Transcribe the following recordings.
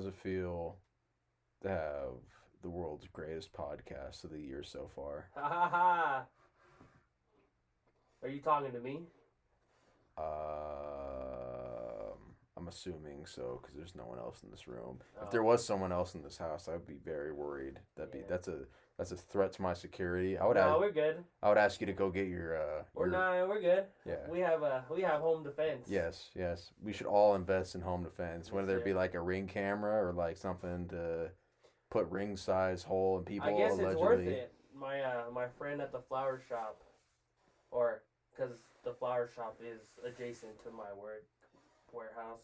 How's it feel to have the world's greatest podcast of the year so far? Ha ha ha! Are you talking to me? I'm assuming so because there's no one else in this room. Oh. If there was someone else in this house, I would be very worried. That's a threat to my security. We're good. I would ask you to go get your. We're good. Yeah. We have home defense. Yes. We should all invest in home defense, whether it be sir. like a ring camera or like something to put ring size hole in people. I guess allegedly. it's worth it. My friend at the flower shop, or because the flower shop is adjacent to my warehouse,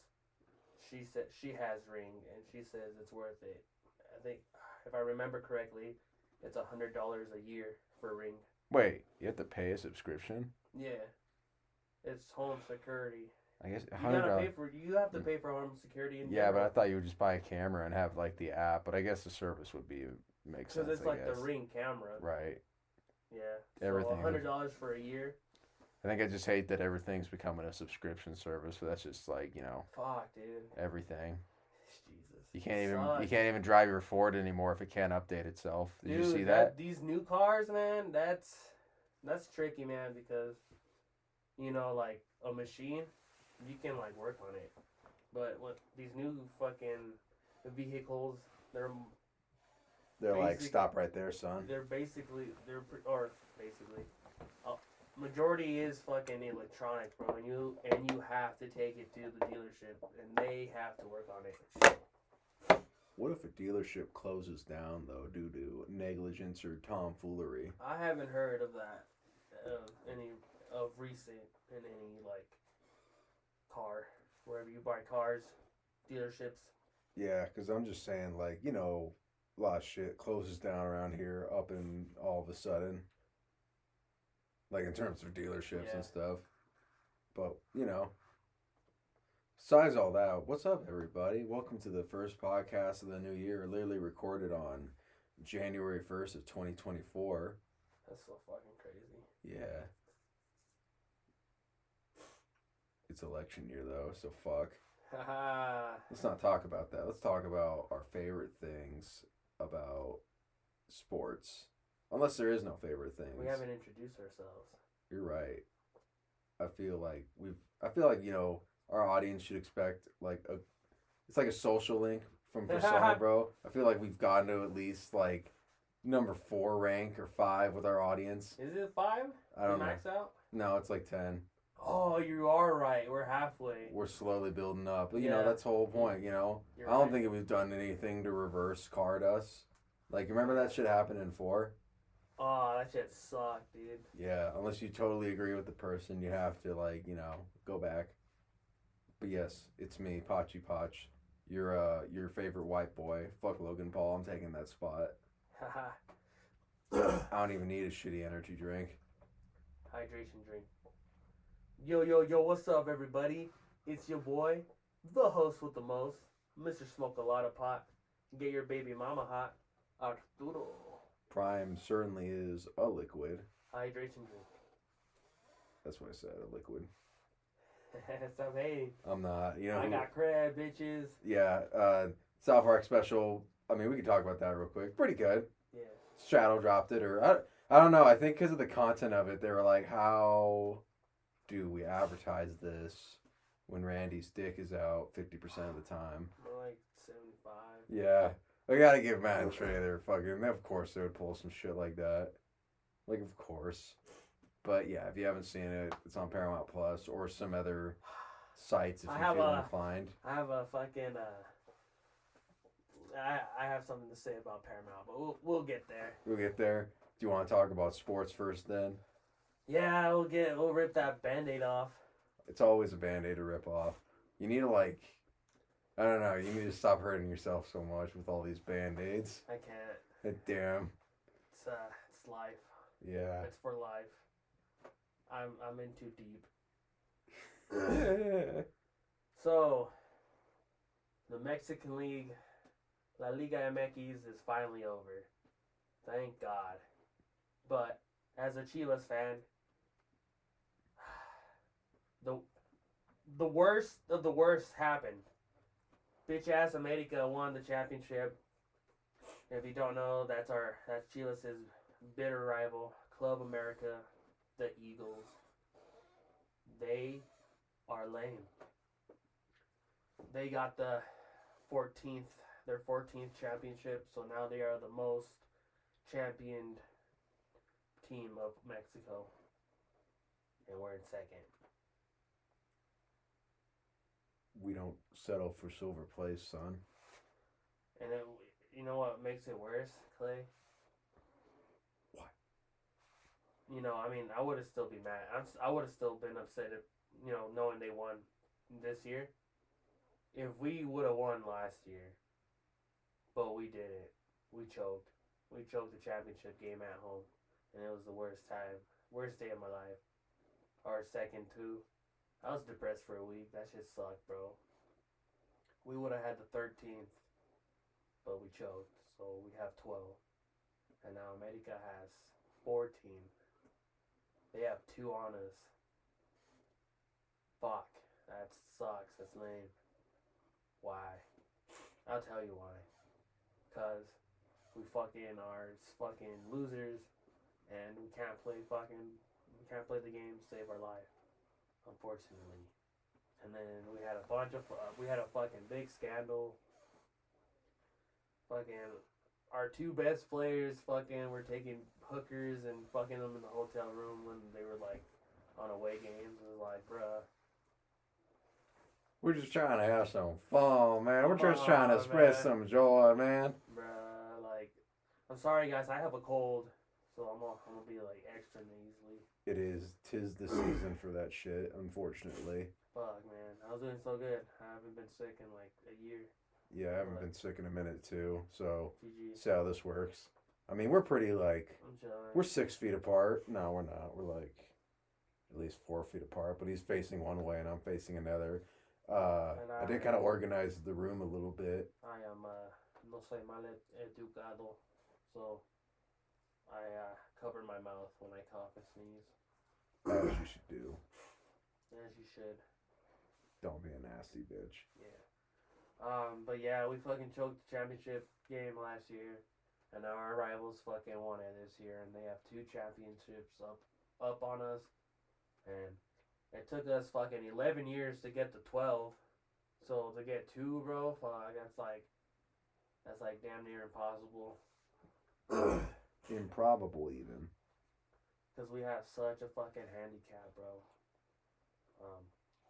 she said she has ring and she says it's worth it. I think if I remember correctly, it's $100 a year for ring. Wait, you have to pay a subscription? Yeah, it's home security. I guess You have to pay for home security. Yeah, but I thought you would just buy a camera and have like the app. But I guess the service would make sense. Because it's like the Ring camera. Right. Yeah. Everything. So $100 for a year. I think I just hate that everything's becoming a subscription service. But that's just like Fuck, dude. everything. Jesus. You can't even drive your Ford anymore if it can't update itself. Did you see that? These new cars, man, that's tricky, man, because like a machine, you can like work on it, but what these new fucking vehicles, they're like, stop right there, son. Majority is fucking electronic, bro, and you have to take it to the dealership, and they have to work on it. What if a dealership closes down though due to negligence or tomfoolery? I haven't heard of that, any of recent in any like car, wherever you buy cars, dealerships. Yeah, because I'm just saying, like, a lot of shit closes down around here up and all of a sudden. Like, in terms of dealerships and stuff. But, besides all that, what's up, everybody? Welcome to the first podcast of the new year, literally recorded on January 1st of 2024. That's so fucking crazy. Yeah. It's election year, though, so fuck. Let's not talk about that. Let's talk about our favorite things about sports. Unless there is no favorite things. We haven't introduced ourselves. You're right. I feel like our audience should expect it's like a social link from Persona, bro. I feel like we've gotten to at least like number 4 rank or 5 with our audience. Is it 5? I don't know. Max out? No, it's like 10. Oh, you are right. We're halfway. We're slowly building up. But, that's the whole point, I don't think we've done anything to reverse card us. Like, remember that shit happened in 4? Oh, that shit sucked, dude. Yeah, unless you totally agree with the person, you have to, go back. But yes, it's me, Pachi Poch. Your favorite white boy. Fuck Logan Paul, I'm taking that spot. I don't even need a shitty energy drink. Hydration drink. Yo, what's up, everybody? It's your boy, the host with the most, Mr. Smoke a Lot of Pot. Get your baby mama hot, Arturo. Prime certainly is a liquid. Hydration drink. That's what I said, a liquid. Stop hating. I'm not. I got crab, bitches. Yeah, South Park special. I mean, we can talk about that real quick. Pretty good. Yeah. Shadow dropped it, or I don't know. I think because of the content of it, they were like, how do we advertise this when Randy's dick is out 50% of the time? More like 75. Yeah. I gotta give Matt and Trey their fucking... Of course they would pull some shit like that. Like, of course. But yeah, if you haven't seen it, it's on Paramount Plus or some other sites if you feel inclined. I have a fucking... I have something to say about Paramount, but we'll get there. We'll get there. Do you want to talk about sports first then? Yeah, we'll rip that Band-Aid off. It's always a Band-Aid to rip off. You need to I don't know, you need to stop hurting yourself so much with all these Band-Aids. I can't. Damn. It's life. Yeah. It's for life. I'm in too deep. So, the Mexican League, La Liga MX is finally over. Thank God. But as a Chivas fan, the worst of the worst happened. bitch ass America won the championship. If you don't know, that's Chivas' bitter rival, Club America, the Eagles. They are lame. They got their 14th championship, so now they are the most championed team of Mexico. And we're in second. We don't settle for silver place, son. And you know what makes it worse, Clay? What? You know, I mean, I would have still been mad. I would have still been upset if, knowing they won this year. If we would have won last year, but we didn't. We choked. We choked the championship game at home, and it was the worst day of my life. Our second too. I was depressed for a week. That shit sucked, bro. We would have had the 13th, but we choked, so we have 12. And now America has 14. They have 2 on us. Fuck. That sucks. That's lame. Why? I'll tell you why. Because we fucking are fucking losers, and we can't play the game to save our life, unfortunately. And then we had a fucking big scandal. Fucking our 2 best players fucking were taking hookers and fucking them in the hotel room when they were like on away games. It was like, bruh. We're just trying to have some fun, man. We're just Come trying to on, spread man. some joy, man. Bruh, like, I'm sorry guys, I have a cold, so I'm gonna be like extra nasally. It is. 'Tis the season for that shit, unfortunately. Fuck, man. I was doing so good. I haven't been sick in like a year. Yeah, I haven't been sick in a minute, too. So, GG. see how this works. I mean, we're pretty, like, I'm chilling. we're 6 feet apart. No, we're not. We're, like, at least 4 feet apart. But he's facing one way and I'm facing another. I did kind of organize the room a little bit. I am, no soy mal educado. So, I cover my mouth when I cough and sneeze. As you should do. As you should. Don't be a nasty bitch. Yeah. But yeah, we fucking choked the championship game last year, and now our rivals fucking won it this year, and they have 2 championships up on us, and it took us fucking 11 years to get to 12, so to get 2, bro, fuck, that's like damn near impossible. Improbable, even. Cause we have such a fucking handicap, bro.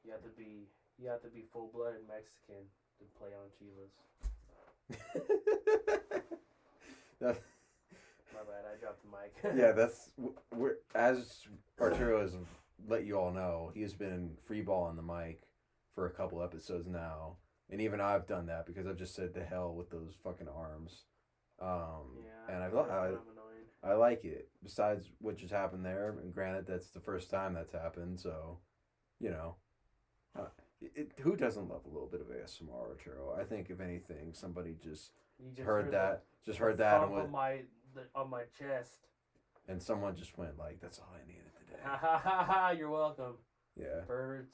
You have to be full-blooded Mexican to play on Chivas. My bad, I dropped the mic. Yeah, we're as Arturo has let you all know, he has been free balling the mic for a couple episodes now, and even I've done that because I've just said to hell with those fucking arms. Yeah, and I I like it. Besides what just happened there, and granted that's the first time that's happened, so who doesn't love a little bit of ASMR, Arturo? I think if anything, somebody just heard that and went on my chest. And someone just went like, "That's all I needed today." Ha ha ha ha! You're welcome. Yeah. Perverts.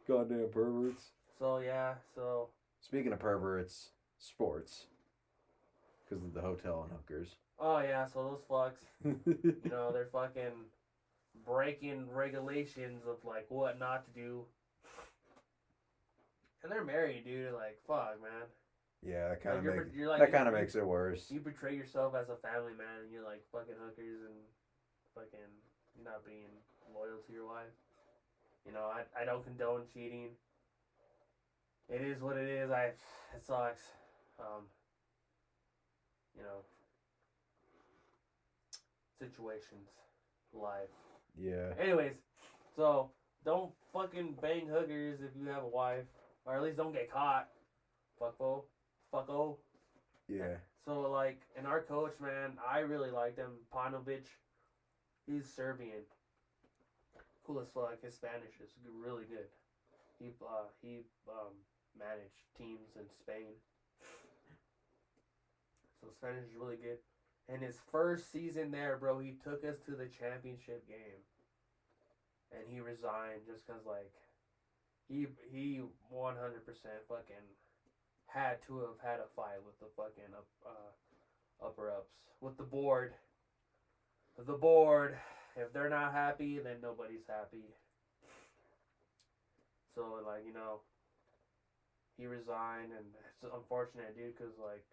Goddamn perverts. So. Speaking of perverts, sports. Because of the hotel and hookers. Oh yeah, so those fucks, they're fucking breaking regulations of like what not to do. And they're married, dude. Like, fuck, man. Yeah, that kind Like, of makes it worse. You betray yourself as a family man, and you're like fucking hookers and fucking not being loyal to your wife. I don't condone cheating. It is what it is. It sucks. Situations, life. Yeah. Anyways, so don't fucking bang hookers if you have a wife, or at least don't get caught. Fucko. Yeah. So like, and our coach, man, I really liked him. Panovic, he's Serbian. Cool as fuck. His Spanish is really good. He managed teams in Spain. So Spanish is really good. And his first season there, bro, he took us to the championship game. And he resigned just because, like, He 100% fucking had to have had a fight with the fucking upper ups with the board. The board. If they're not happy, then nobody's happy. So like he resigned, and it's unfortunate, dude, because like,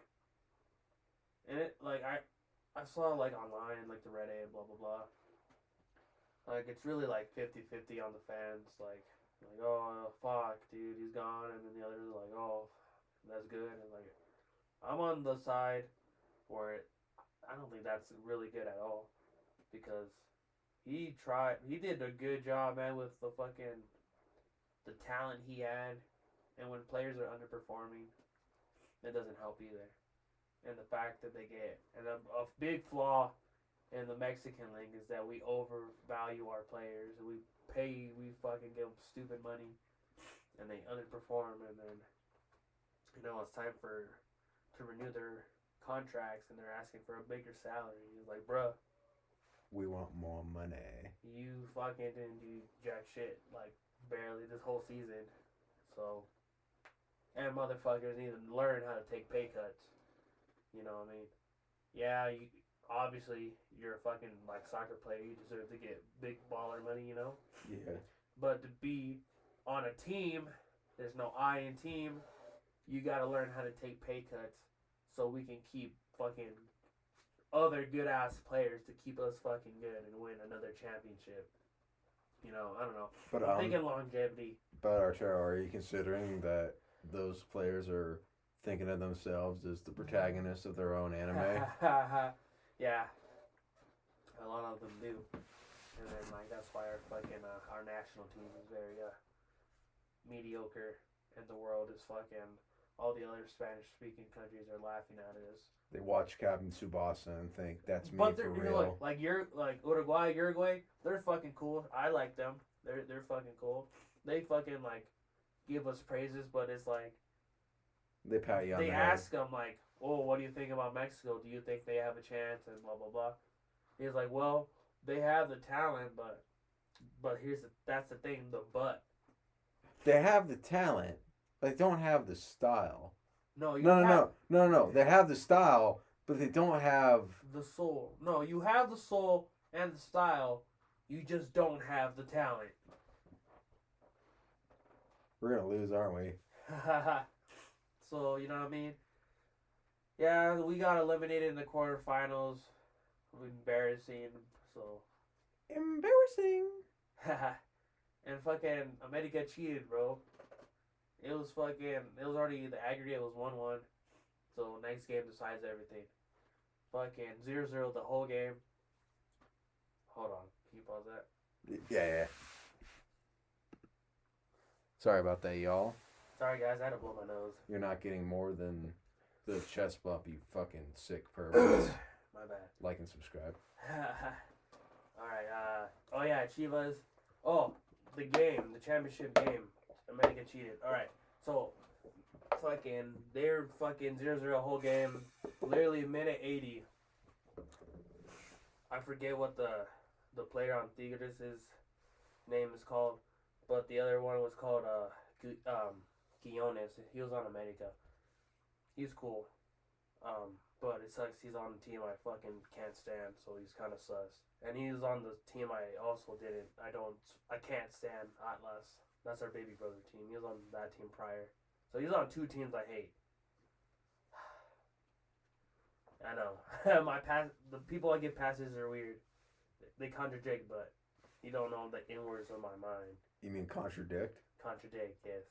and it like I saw like online like the Reddit blah blah blah. Like it's really like 50-50 on the fans. Like oh fuck, dude, he's gone, and then the others are like oh that's good, and like I'm on the side where I don't think that's really good at all because he did a good job, man, with the talent he had, and when players are underperforming, it doesn't help either. And the fact that they get and a big flaw in the Mexican league is that we overvalue our players. We fucking give them stupid money, and they underperform, and then it's time to renew their contracts, and they're asking for a bigger salary. He's like, bruh, we want more money. You fucking didn't do jack shit, like barely this whole season. So, and motherfuckers need to learn how to take pay cuts. You know what I mean? Yeah, obviously you're a fucking like soccer player. You deserve to get big baller money, Yeah. But to be on a team, there's no I in team. You gotta learn how to take pay cuts so we can keep fucking other good ass players to keep us fucking good and win another championship. I don't know. But I'm thinking longevity. But Arturo, are you considering that those players are thinking of themselves as the protagonists of their own anime? Yeah, a lot of them do, and then like that's why our fucking our national team is very mediocre, and the world is fucking all the other Spanish speaking countries are laughing at us. They watch Captain Tsubasa and think that's me but for real. Like Uruguay, they're fucking cool. I like them. They're fucking cool. They fucking like give us praises, but it's like they pat you on the head. They ask them like, "Oh, what do you think about Mexico? Do you think they have a chance?" And blah blah blah. He's like, "Well, they have the talent, but that's the thing, the but." They have the talent. They don't have the style. No. They have the style, but they don't have the soul. No, you have the soul and the style. You just don't have the talent. We're gonna lose, aren't we? So you know what I mean? Yeah, we got eliminated in the quarterfinals. Embarrassing. So embarrassing. And fucking America cheated, bro. It was already, the aggregate was 1-1. So next game decides everything. Fucking 0-0 the whole game. Hold on. Can you pause that? Yeah. Sorry about that, y'all. Sorry, guys. I had to blow my nose. You're not getting more than the chest bump, you fucking sick pervert. My bad. Like and subscribe. Alright, oh yeah, Chivas. Oh, the championship game. America cheated. Alright, so they're fucking 0-0 whole game. Literally minute 80. I forget what the player on Tokers' name is called, but the other one was called Guiones. He was on America. He's cool. But it sucks he's on the team I fucking can't stand, so he's kind of sus. And he's on the team I also I can't stand, Atlas. That's our baby brother team. He was on that team prior. So he's on two teams I hate. I know. The people I give passes are weird. They contradict, but you don't know the inwards of my mind. You mean contradict? Contradict, yes.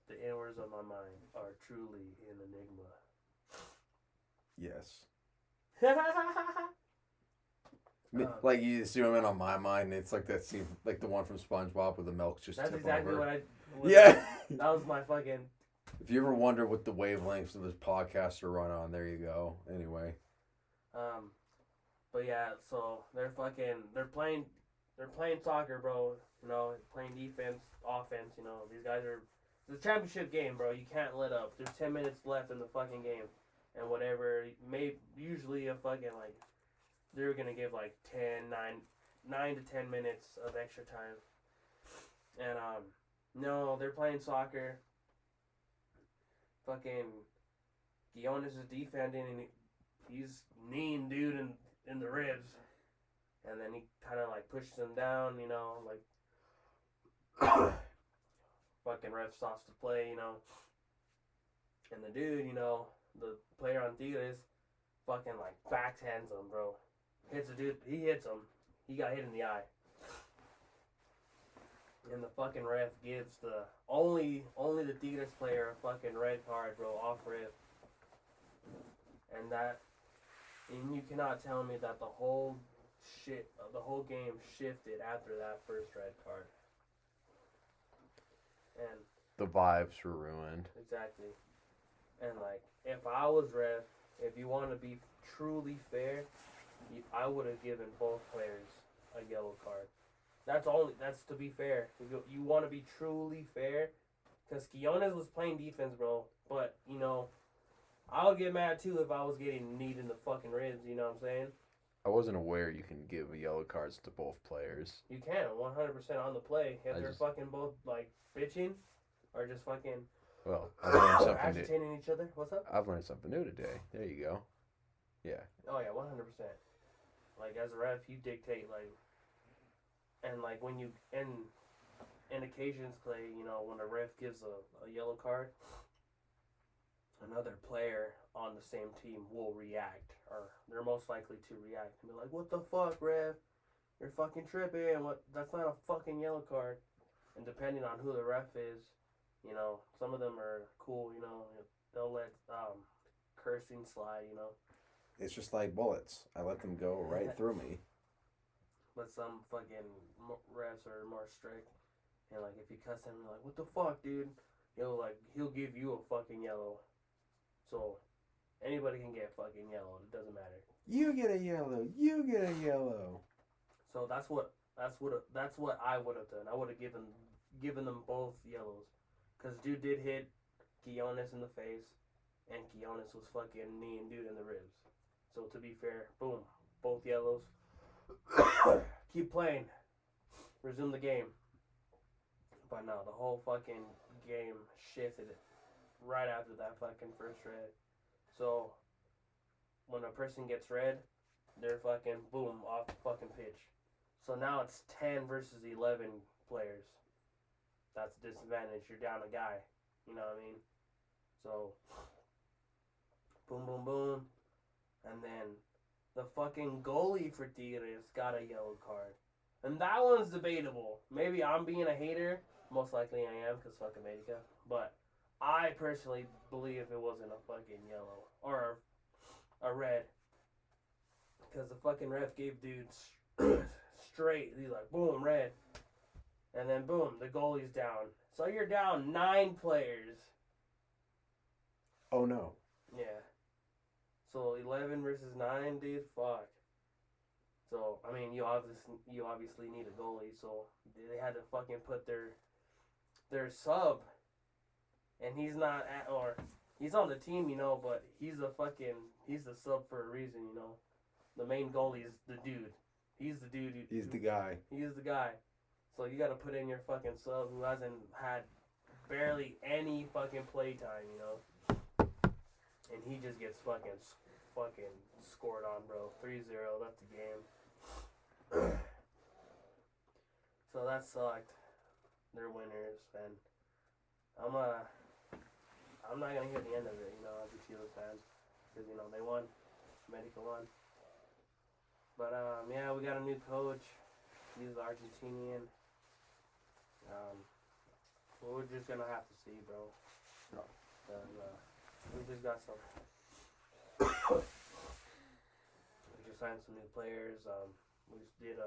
The inwards of my mind are truly an enigma. Yes. Like you zoom in on my mind, it's like that scene, like the one from SpongeBob where the milk's just That's tip exactly over. Yeah. That was my fucking. If you ever wonder what the wavelengths of this podcast are run on, there you go. Anyway. But yeah, so they're playing soccer, bro. Playing defense, offense. These guys are. It's a championship game, bro. You can't let up. There's 10 minutes left in the fucking game. And whatever, usually a fucking, like, they're going to give, like, 9 to 10 minutes of extra time. And, No, they're playing soccer. Fucking Guillaume is defending, and he's kneeing dude in the ribs. And then he kind of like pushes him down, like fucking ref stops to play, And the dude, the player on Tigres, fucking like backhands him, bro. Hits the dude, he hits him. He got hit in the eye. And the fucking ref gives the only the Tigres player a fucking red card, bro, off rip. And you cannot tell me that the whole game shifted after that first red card. And the vibes were ruined. Exactly. And like, if I was ref, if you want to be truly fair, I would have given both players a yellow card. That's to be fair. You want to be truly fair, because Quiones was playing defense, bro. But I would get mad too if I was getting kneed in the fucking ribs. You know what I'm saying? I wasn't aware you can give yellow cards to both players. You can 100% on the play if they're fucking both like bitching or just fucking. Well, I've learned something agitating each other. What's up? I've learned something new today. There you go. Yeah. Oh yeah, 100%. Like as a ref, you dictate like. And like when you in occasions, Clay, when a ref gives a yellow card, another player on the same team will react, or they're most likely to react and be like, "What the fuck, ref? You're fucking tripping. What? That's not a fucking yellow card." And depending on who the ref is, some of them are cool. They'll let cursing slide. It's just like bullets. I let them go right through me. But some fucking refs are more strict, and like if you cuss him, you're like, "What the fuck, dude?" He'll give you a fucking yellow. So anybody can get fucking yellow. It doesn't matter. You get a yellow. You get a yellow. So that's what I would have done. I would have given them both yellows, cause dude did hit Quiones in the face, and Quiones was fucking kneeing dude in the ribs. So to be fair, boom, both yellows. Keep playing. Resume the game. But no, the whole fucking game shifted right after that fucking first red. So when a person gets red, they're fucking boom off the fucking pitch. So now it's 10 versus 11 players. That's a disadvantage. You're down a guy. You know what I mean? So boom, boom, boom. And then the fucking goalie for Tigres got a yellow card. And that one's debatable. Maybe I'm being a hater. Most likely I am, because fuck America. But I personally believe it wasn't a fucking yellow. Or a red. Because the fucking ref gave dudes straight. He's like, boom, red. And then boom, the goalie's down. So you're down 9 players. Oh no. Yeah. So 11 versus 9, dude. Fuck. So I mean, you obviously need a goalie. So they had to fucking put their sub, and he's not he's on the team, but he's the sub for a reason, The main goalie is the dude. He's the dude. He's the guy. He is the guy. So you got to put in your fucking sub who hasn't had barely any fucking play time, And he just gets fucking scored on, bro. 3-0, that's the game. So that sucked. They're winners, and I'm not gonna hear the end of it, as a Chivas fan, because they won, Medica won. But yeah, we got a new coach. He's Argentinian. We're just gonna have to see, bro. We just got some. We just signed some new players. We just did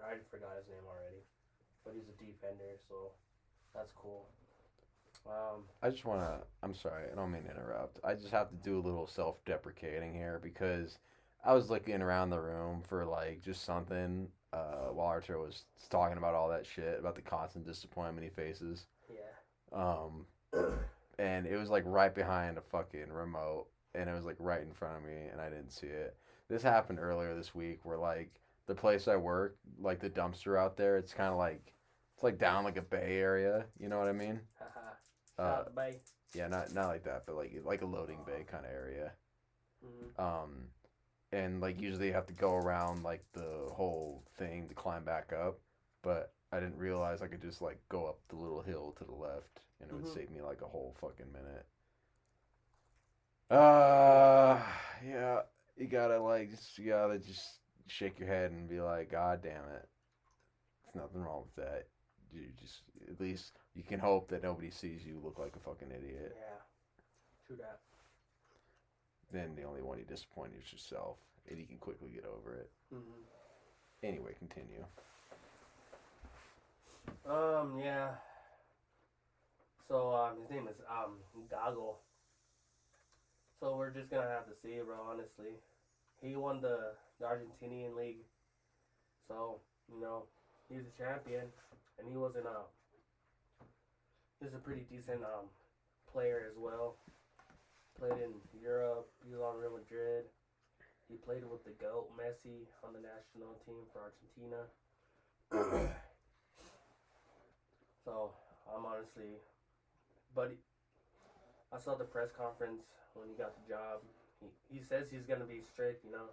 I forgot his name already, but he's a defender, so that's cool. I just want to, I'm sorry, I don't mean to interrupt. I just have to do a little self-deprecating here, because I was looking around the room for like just something while Arthur was talking about all that shit, about the constant disappointment he faces. Yeah. And it was like right behind a fucking remote, and it was like right in front of me, and I didn't see it. This happened earlier this week, where like the place I work, like the dumpster out there, it's kind of like It's like down like a bay area. You know what I mean? Haha. Uh, South Bay. yeah, not like that, but like a loading bay kind of area. Mm-hmm. And like usually you have to go around like the whole thing to climb back up, but I didn't realize I could just like go up the little hill to the left, and it would save me like a whole fucking minute. Yeah, you gotta just shake your head and be like, God damn it, there's nothing wrong with that. You just at least you can hope that nobody sees you look like a fucking idiot. Yeah, true that. Then the only one you disappoint is yourself, and you can quickly get over it. Mm-hmm. Anyway, continue. Yeah. So, his name is, Goggle. So we're just gonna have to see, bro, honestly. He won the Argentinian league. So, you know, he's a champion. And he was a pretty decent, player as well. Played in Europe. He was on Real Madrid. He played with the GOAT, Messi, on the national team for Argentina. So, I'm honestly... But I saw the press conference when he got the job. He says he's going to be strict, you know.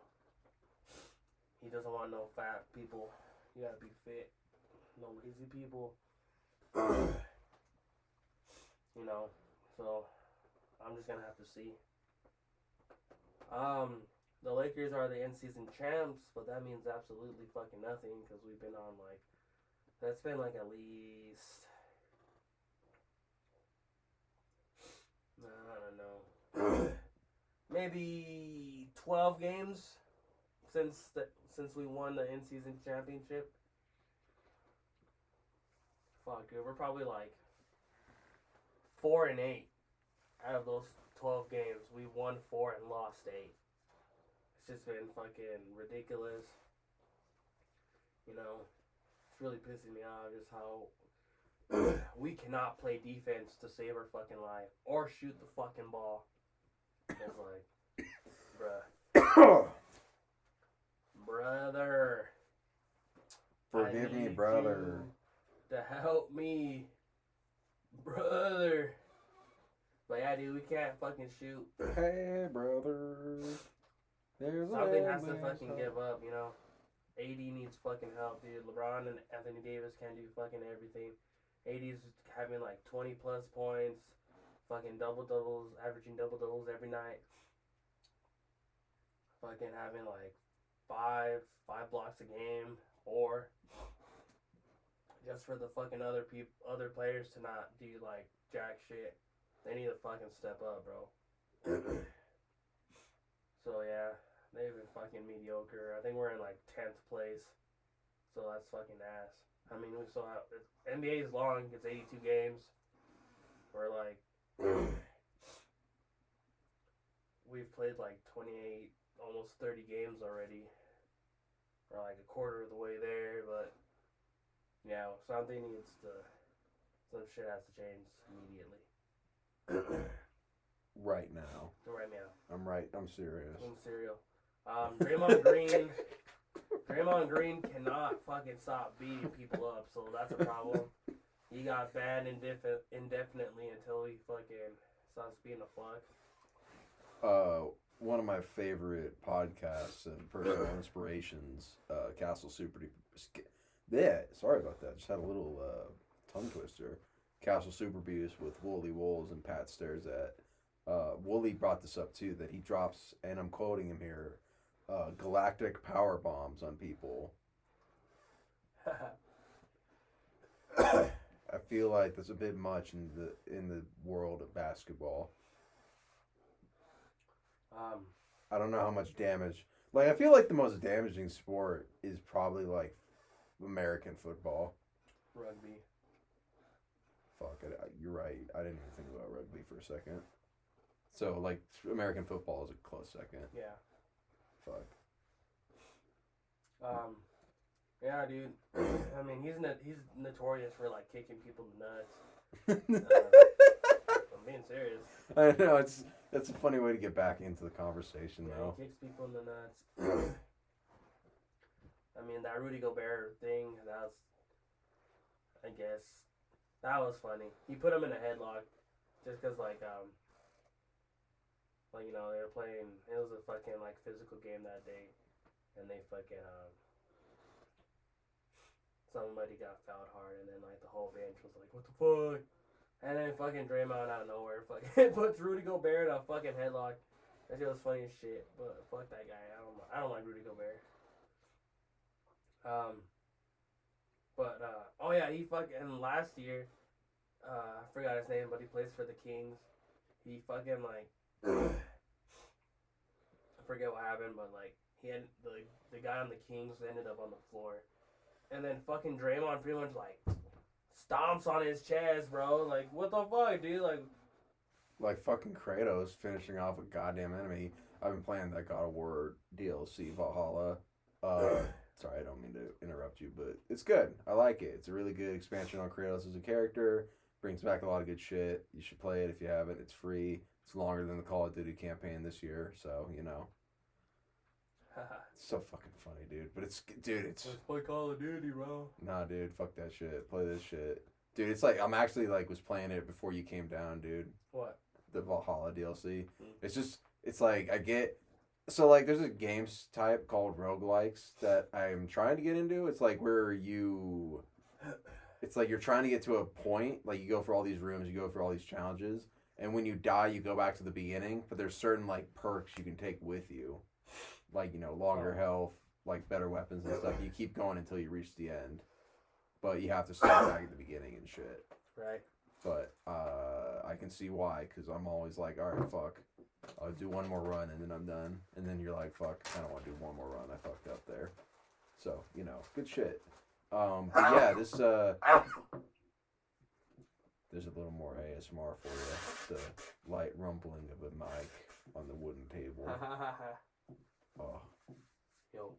He doesn't want no fat people. You got to be fit. No lazy people. You know, so I'm just going to have to see. The Lakers are the in-season champs, but that means absolutely fucking nothing because we've been on like, that's been like at least, I don't know, maybe 12 games since we won the in-season championship. Fuck, dude, we're probably like 4-8 out of those 12 games. We won 4 and lost 8. It's just been fucking ridiculous. You know, it's really pissing me off just how we cannot play defense to save our fucking life or shoot the fucking ball. It's like, bruh. Brother. Forgive me, brother. To help me. Brother. But yeah, dude, we can't fucking shoot. Hey, brother. There's something has to fucking give up, you know. AD needs fucking help, dude. LeBron and Anthony Davis can't do fucking everything. AD's having like 20 plus points, fucking double-doubles, averaging double-doubles every night. Fucking having like five blocks a game, or just for the fucking other players to not do like jack shit. They need to fucking step up, bro. So yeah, they've been fucking mediocre. I think we're in like 10th place. So that's fucking ass. I mean, we still have, NBA is long. It's 82 games. We're like, we've played like 28, almost 30 games already. We're like a quarter of the way there, but yeah, some shit has to change immediately. Right now. Right now. I'm serious. I'm serial. Draymond Green cannot fucking stop beating people up, so that's a problem. He got banned indefinitely until he fucking stops being a fuck. One of my favorite podcasts and personal inspirations, Castle Super. Yeah, sorry about that. Just had a little tongue twister. Castle Super Beast with Wooly Wolves and Pat Stares at. Wooly brought this up too, that he drops, and I'm quoting him here, galactic power bombs on people. I feel like that's a bit much in the world of basketball. I don't know how much damage. Like, I feel like the most damaging sport is probably like American football. Rugby. Fuck it, you're right. I didn't even think about rugby for a second. So, like, American football is a close second. Yeah. Fuck. Yeah, dude. I mean, he's notorious for, like, kicking people in the nuts. I'm being serious. I know, that's a funny way to get back into the conversation, yeah, though. He kicks people in the nuts. I mean, that Rudy Gobert thing, I guess. That was funny. He put him in a headlock just because, like, you know, they were playing. It was a fucking, like, physical game that day. And they fucking, somebody got fouled hard. And then, like, the whole bench was like, what the fuck? And then fucking Draymond out of nowhere fucking puts Rudy Gobert in a fucking headlock. That shit was funny as shit. But fuck that guy. I don't like Rudy Gobert. Oh yeah, he fucking last year, I forgot his name, but he plays for the Kings. He fucking like, I forget what happened, but like he had the guy on the Kings ended up on the floor, and then fucking Draymond pretty much like stomps on his chest, bro. Like what the fuck, dude? Like fucking Kratos finishing off a goddamn enemy. I've been playing that God of War DLC Valhalla. Sorry, I don't mean to interrupt you, but it's good. I like it. It's a really good expansion on Kratos as a character. Brings back a lot of good shit. You should play it if you haven't. It's free. It's longer than the Call of Duty campaign this year, so, you know. It's so fucking funny, dude. But it's... Let's play Call of Duty, bro. Nah, dude. Fuck that shit. Play this shit. Dude, it's like... I'm actually, like, was playing it before you came down, dude. What? The Valhalla DLC. It's just... It's like, I get... So, like, there's a games type called roguelikes that I'm trying to get into. It's like where you... It's like you're trying to get to a point. Like, you go for all these rooms, you go for all these challenges. And when you die, you go back to the beginning. But there's certain, like, perks you can take with you. Like, you know, longer health, like, better weapons and stuff. You keep going until you reach the end. But you have to start back at the beginning and shit. Right. But I can see why. Because I'm always like, all right, fuck. I'll do one more run and then I'm done. And then you're like, fuck, I don't want to do one more run. I fucked up there. So, you know, good shit. But yeah, this, there's a little more ASMR for you. The light rumbling of a mic on the wooden table. Oh. Yo.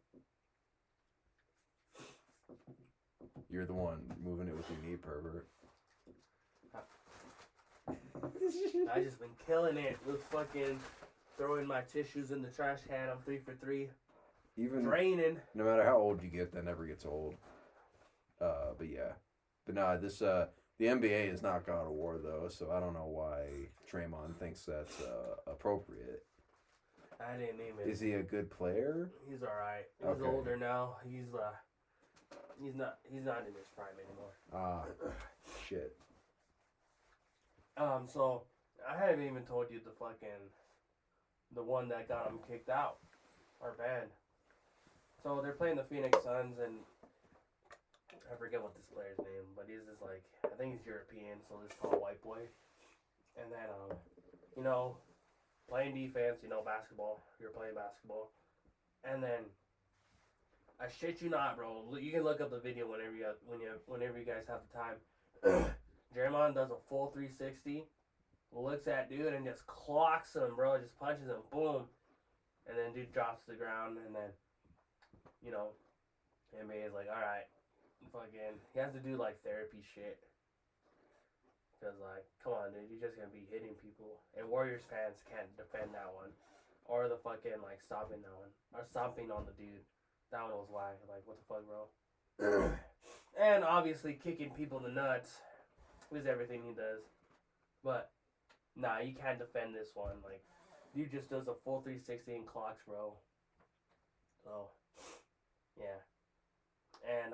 You're the one moving it with your knee, pervert. I just been killing it with fucking throwing my tissues in the trash can. I'm 3 for 3. Even draining. No matter how old you get, that never gets old. But yeah. But nah, this the NBA is not God of War though, so I don't know why Draymond thinks that's appropriate. I didn't even. Is he a good player? He's alright. He's older now. He's not in his prime anymore. Ah, shit. So I haven't even told you the one that got him kicked out or banned. So they're playing the Phoenix Suns, and I forget what this player's name, but he's just like, I think he's European, so this tall white boy. And then you know, playing defense, you know, basketball. You're playing basketball, and then I shit you not, bro. You can look up the video whenever you guys have the time. Draymond does a full 360, looks at dude and just clocks him, bro. Just punches him, boom. And then dude drops to the ground, and then, you know, NBA is like, alright, fucking, he has to do, like, therapy shit. Because, like, come on, dude, you're just going to be hitting people. And Warriors fans can't defend that one. Or the fucking, like, stopping that one. Or stomping on the dude. That one was whack. Like, what the fuck, bro? And, obviously, kicking people in the nuts. Is everything he does. But nah, you can't defend this one. Like, dude just does a full 360 and clocks, bro. So yeah. And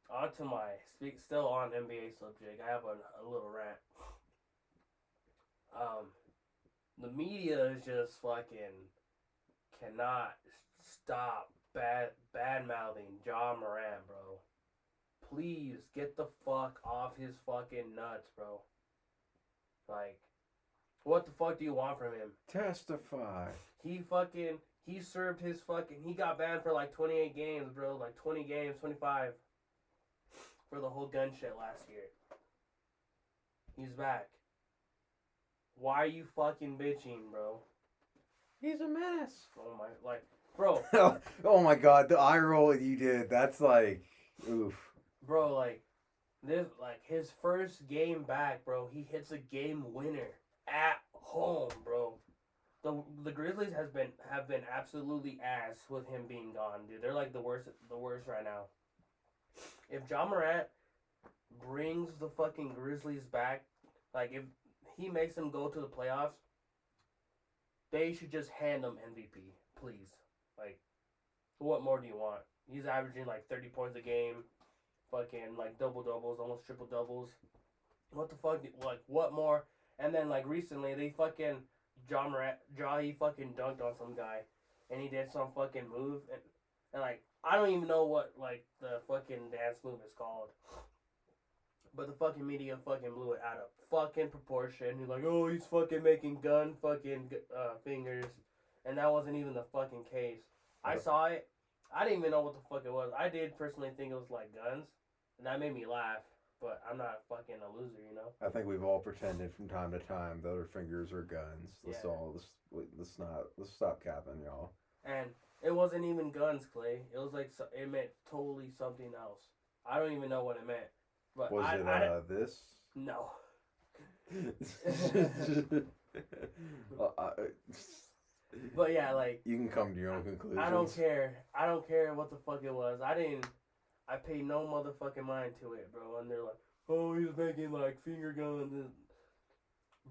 on to my still on NBA subject, I have a little rant. The media is just fucking cannot stop bad mouthing Ja Morant, bro. Please get the fuck off his fucking nuts, bro. Like, what the fuck do you want from him? Testify. He served his fucking, he got banned for like 28 games, bro. Like 20 games, 25. For the whole gun shit last year. He's back. Why are you fucking bitching, bro? He's a menace. Oh my, like, bro. Oh my god, the eye roll you did, that's like, oof. Bro, like, this, like, his first game back, bro, he hits a game winner at home, bro. The Grizzlies have been absolutely ass with him being gone, dude. They're like the worst right now. If Ja Morant brings the fucking Grizzlies back, like if he makes them go to the playoffs, they should just hand him MVP, please. Like, what more do you want? He's averaging like 30 points a game, fucking like double doubles, almost triple doubles. What the fuck? Like, what more? And then like recently, they fucking he fucking dunked on some guy, and he did some fucking move, and like I don't even know what like the fucking dance move is called. But the fucking media fucking blew it out of fucking proportion. He's like, oh, he's fucking making gun fucking fingers. And that wasn't even the fucking case. I saw it. I didn't even know what the fuck it was. I did personally think it was like guns. And that made me laugh. But I'm not fucking a loser, you know? I think we've all pretended from time to time that our fingers are guns. Let's stop capping, y'all. And it wasn't even guns, Clay. It was like, it meant totally something else. I don't even know what it meant. But was it this? No. But yeah, like you can come to your own conclusions. I don't care. I don't care what the fuck it was. I paid no motherfucking mind to it, bro. And they're like, oh, he's making like finger guns.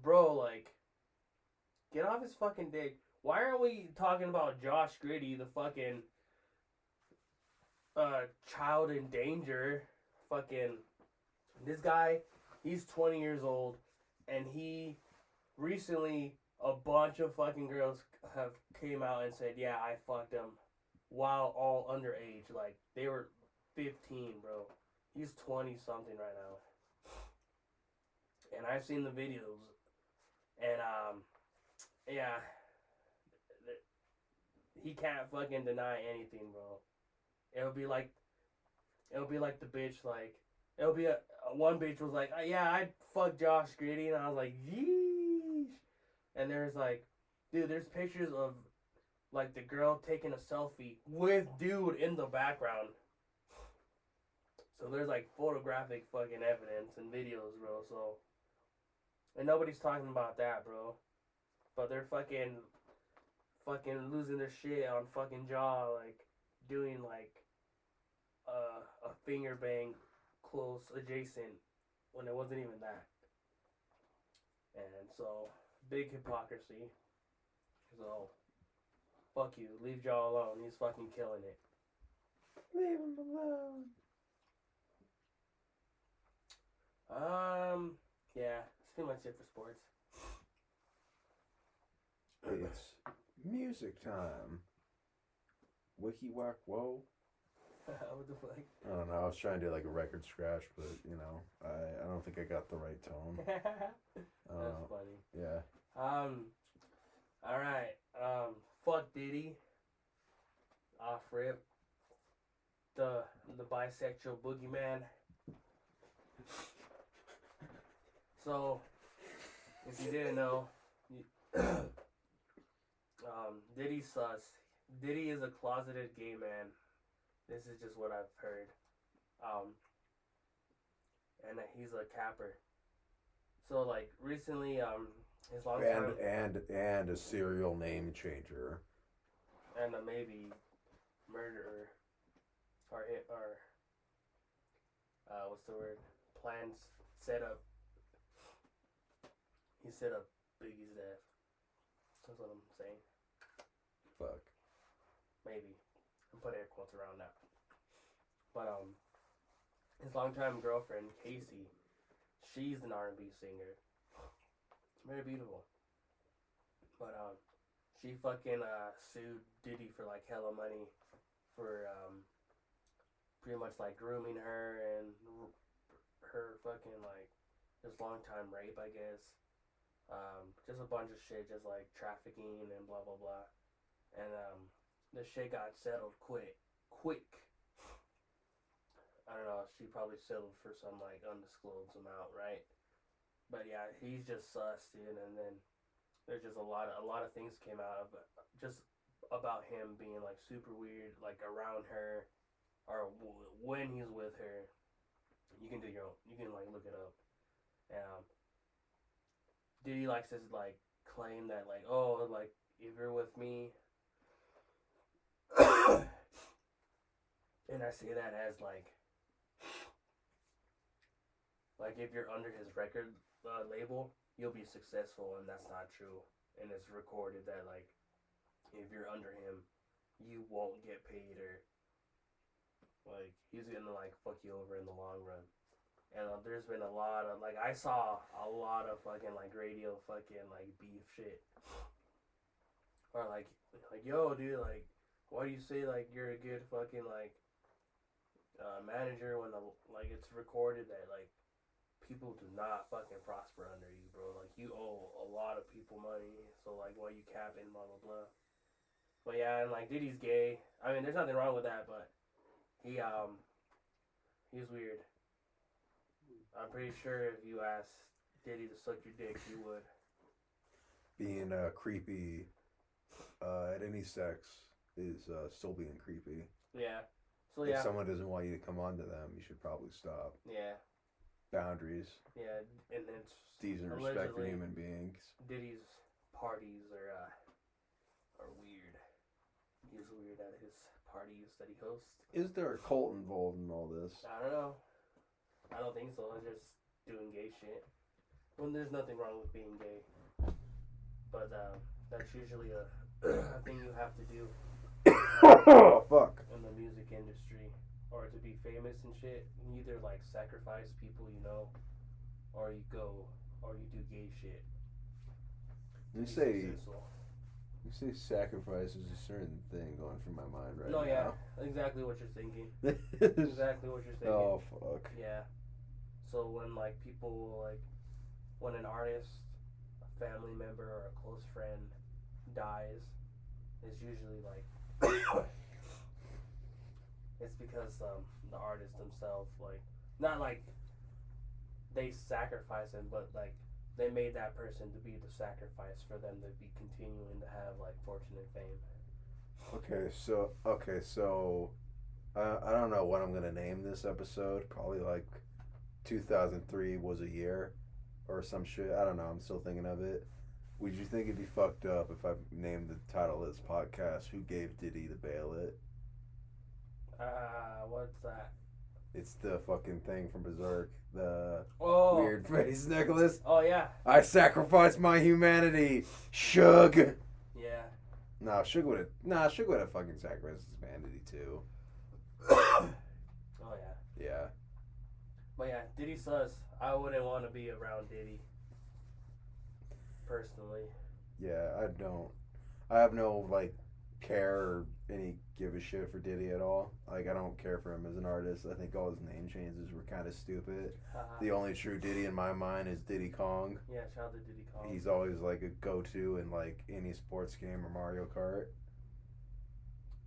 Bro, like, get off his fucking dick. Why aren't we talking about Josh Gritty, the fucking child in danger? Fucking this guy, he's 20 years old, and he recently, a bunch of fucking girls have came out and said, yeah, I fucked him while all underage. Like, they were 15, bro. He's 20 something right now. And I've seen the videos. And, yeah. He can't fucking deny anything, bro. It'll be like the bitch, like, it'll be one bitch was like, yeah, I'd fuck Josh Gritty, and I was like, yeesh. And there's like, dude, there's pictures of like the girl taking a selfie with dude in the background. So there's like photographic fucking evidence and videos, bro. So, and nobody's talking about that, bro. But they're fucking losing their shit on fucking Jaw, like doing like a finger bang close adjacent when it wasn't even that. And so, big hypocrisy. So, fuck you. Leave Jaw alone. He's fucking killing it. Leave him alone. Yeah, that's pretty much it for sports. It's music time. Wiki whack whoa. What the fuck? I don't know. I was trying to do like a record scratch, but you know, I don't think I got the right tone. That's funny. Yeah. All right. Fuck Diddy. Off rip. The bisexual boogeyman. So, if you didn't know, Diddy sus. Diddy is a closeted gay man. This is just what I've heard. And he's a capper. So like recently, his long time and a serial name changer. And a maybe murderer. Or what's the word? Plans set up. He set up Biggie's death. That's what I'm saying. Fuck. Maybe. I'm putting air quotes around that. But his longtime girlfriend, Casey, she's an R&B singer. Very beautiful. But she fucking sued Diddy for like hella money for pretty much like grooming her and her fucking like just long time rape, I guess. Just a bunch of shit, just like trafficking and blah blah blah. And the shit got settled quick. I don't know, she probably settled for some like undisclosed amount, right? But yeah, he's just sus, dude. And then there's just a lot of things came out of just about him being like super weird, like around her, or when he's with her. You can do your own. You can like look it up. Diddy likes to like claim that like, oh, like if you're with me, and I say that as like like if you're under his record label, you'll be successful, and that's not true. And it's recorded that like if you're under him, you won't get paid or like he's gonna like fuck you over in the long run. And there's been a lot of like I saw a lot of fucking like radio fucking like beef shit, or like yo dude like why do you say like you're a good fucking like manager when like it's recorded that like people do not fucking prosper under you, bro. Like you owe a lot of people money, so like why you capping blah blah blah. But yeah, and like Diddy's gay. I mean, there's nothing wrong with that, but he's weird. I'm pretty sure if you asked Diddy to suck your dick, he would. Being creepy at any sex is still being creepy. Yeah. So yeah. If someone doesn't want you to come onto them, you should probably stop. Yeah. Boundaries. Yeah, and it's decent respect for human beings. Diddy's parties are weird. He's weird at his parties that he hosts. Is there a cult involved in all this? I don't know. I don't think so. It's just doing gay shit. When there's nothing wrong with being gay. But that's usually a thing you have to do. Oh, fuck. In the music industry. Or to be famous and shit. You either like sacrifice people you know. Or you do gay shit. You say sacrifice is a certain thing going through my mind right now. No, yeah. Exactly what you're thinking. Exactly what you're thinking. Oh, fuck. Yeah. So when like people like when an artist, a family member or a close friend dies, it's usually like it's because the artist themselves like not like they sacrifice him, but like they made that person to be the sacrifice for them to be continuing to have like fortune and fame. Okay, so I don't know what I'm gonna name this episode. Probably like 2003 was a year or some shit. I don't know. I'm still thinking of it. Would you think it'd be fucked up if I named the title of this podcast "Who Gave Diddy the Bailet"? What's that? It's the fucking thing from Berserk. The weird face necklace. Oh yeah. I sacrificed my humanity, Suge. Yeah. Suge would have fucking sacrificed his humanity too. Oh yeah. Yeah. But yeah, Diddy sus. I wouldn't want to be around Diddy. Personally. Yeah, I don't. I have no like care or any give a shit for Diddy at all. Like I don't care for him as an artist. I think all his name changes were kind of stupid. The only true Diddy in my mind is Diddy Kong. Yeah, shout out to Diddy Kong. He's always like a go-to in like any sports game or Mario Kart.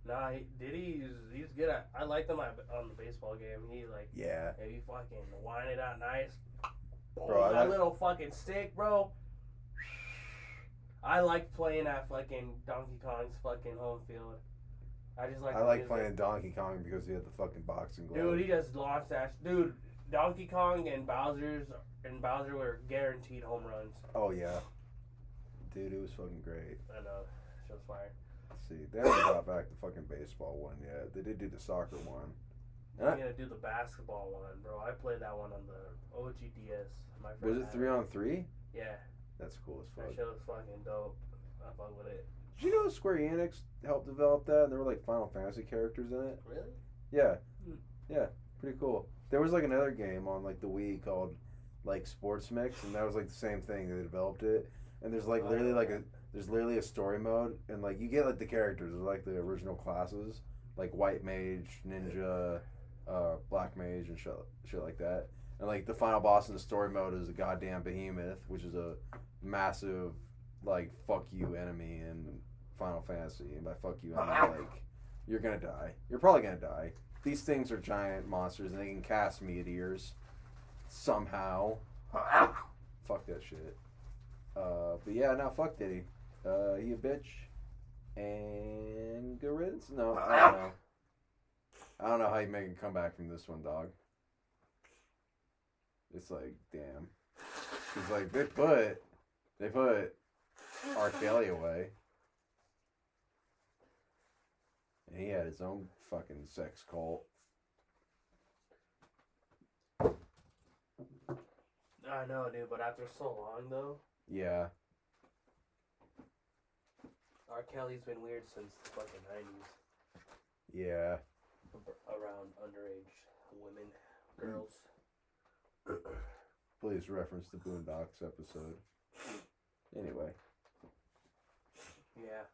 Nah, Diddy he's good at. I liked him on the baseball game. He like yeah. If you fucking wind it out nice, bro. That little fucking stick, bro. I like playing at fucking Donkey Kong's fucking home field. I like playing Donkey Kong because he had the fucking boxing glove. Dude, he just launched that. Dude, Donkey Kong and Bowser were guaranteed home runs. Oh yeah. Dude, it was fucking great. I know. It was fire. Let's see, they haven't got back the fucking baseball one yet. They did do the soccer one. I'm gonna do the basketball one, bro. I played that one on the OGDS. Was it 3-on-3? Yeah. That's cool as fuck. That shit was fucking dope. I fuck with it. Did you know Square Enix helped develop that? There were like Final Fantasy characters in it. Really? Yeah. Yeah, pretty cool. There was like another game on like the Wii called like Sports Mix, and that was like the same thing. They developed it, and there's like there's literally a story mode, and like you get like the characters, like the original classes, like White Mage, Ninja, Black Mage, and shit like that. And like the final boss in the story mode is a goddamn behemoth, which is a massive like fuck you enemy in Final Fantasy. And by fuck you, I mean like you're gonna die. You're probably gonna die. These things are giant monsters and they can cast meteors somehow. Fuck that shit. But yeah, no, fuck Diddy. He a bitch. And good riddance? No, I don't know. I don't know how you make a comeback from this one, dog. It's like, damn. It's like, they put R. Kelly away. And he had his own fucking sex cult. I know, dude, but after so long, though, Yeah. R. Kelly's been weird since the fucking 90s. Yeah. Around underage women, girls. Please reference the Boondocks episode. Anyway. Yeah.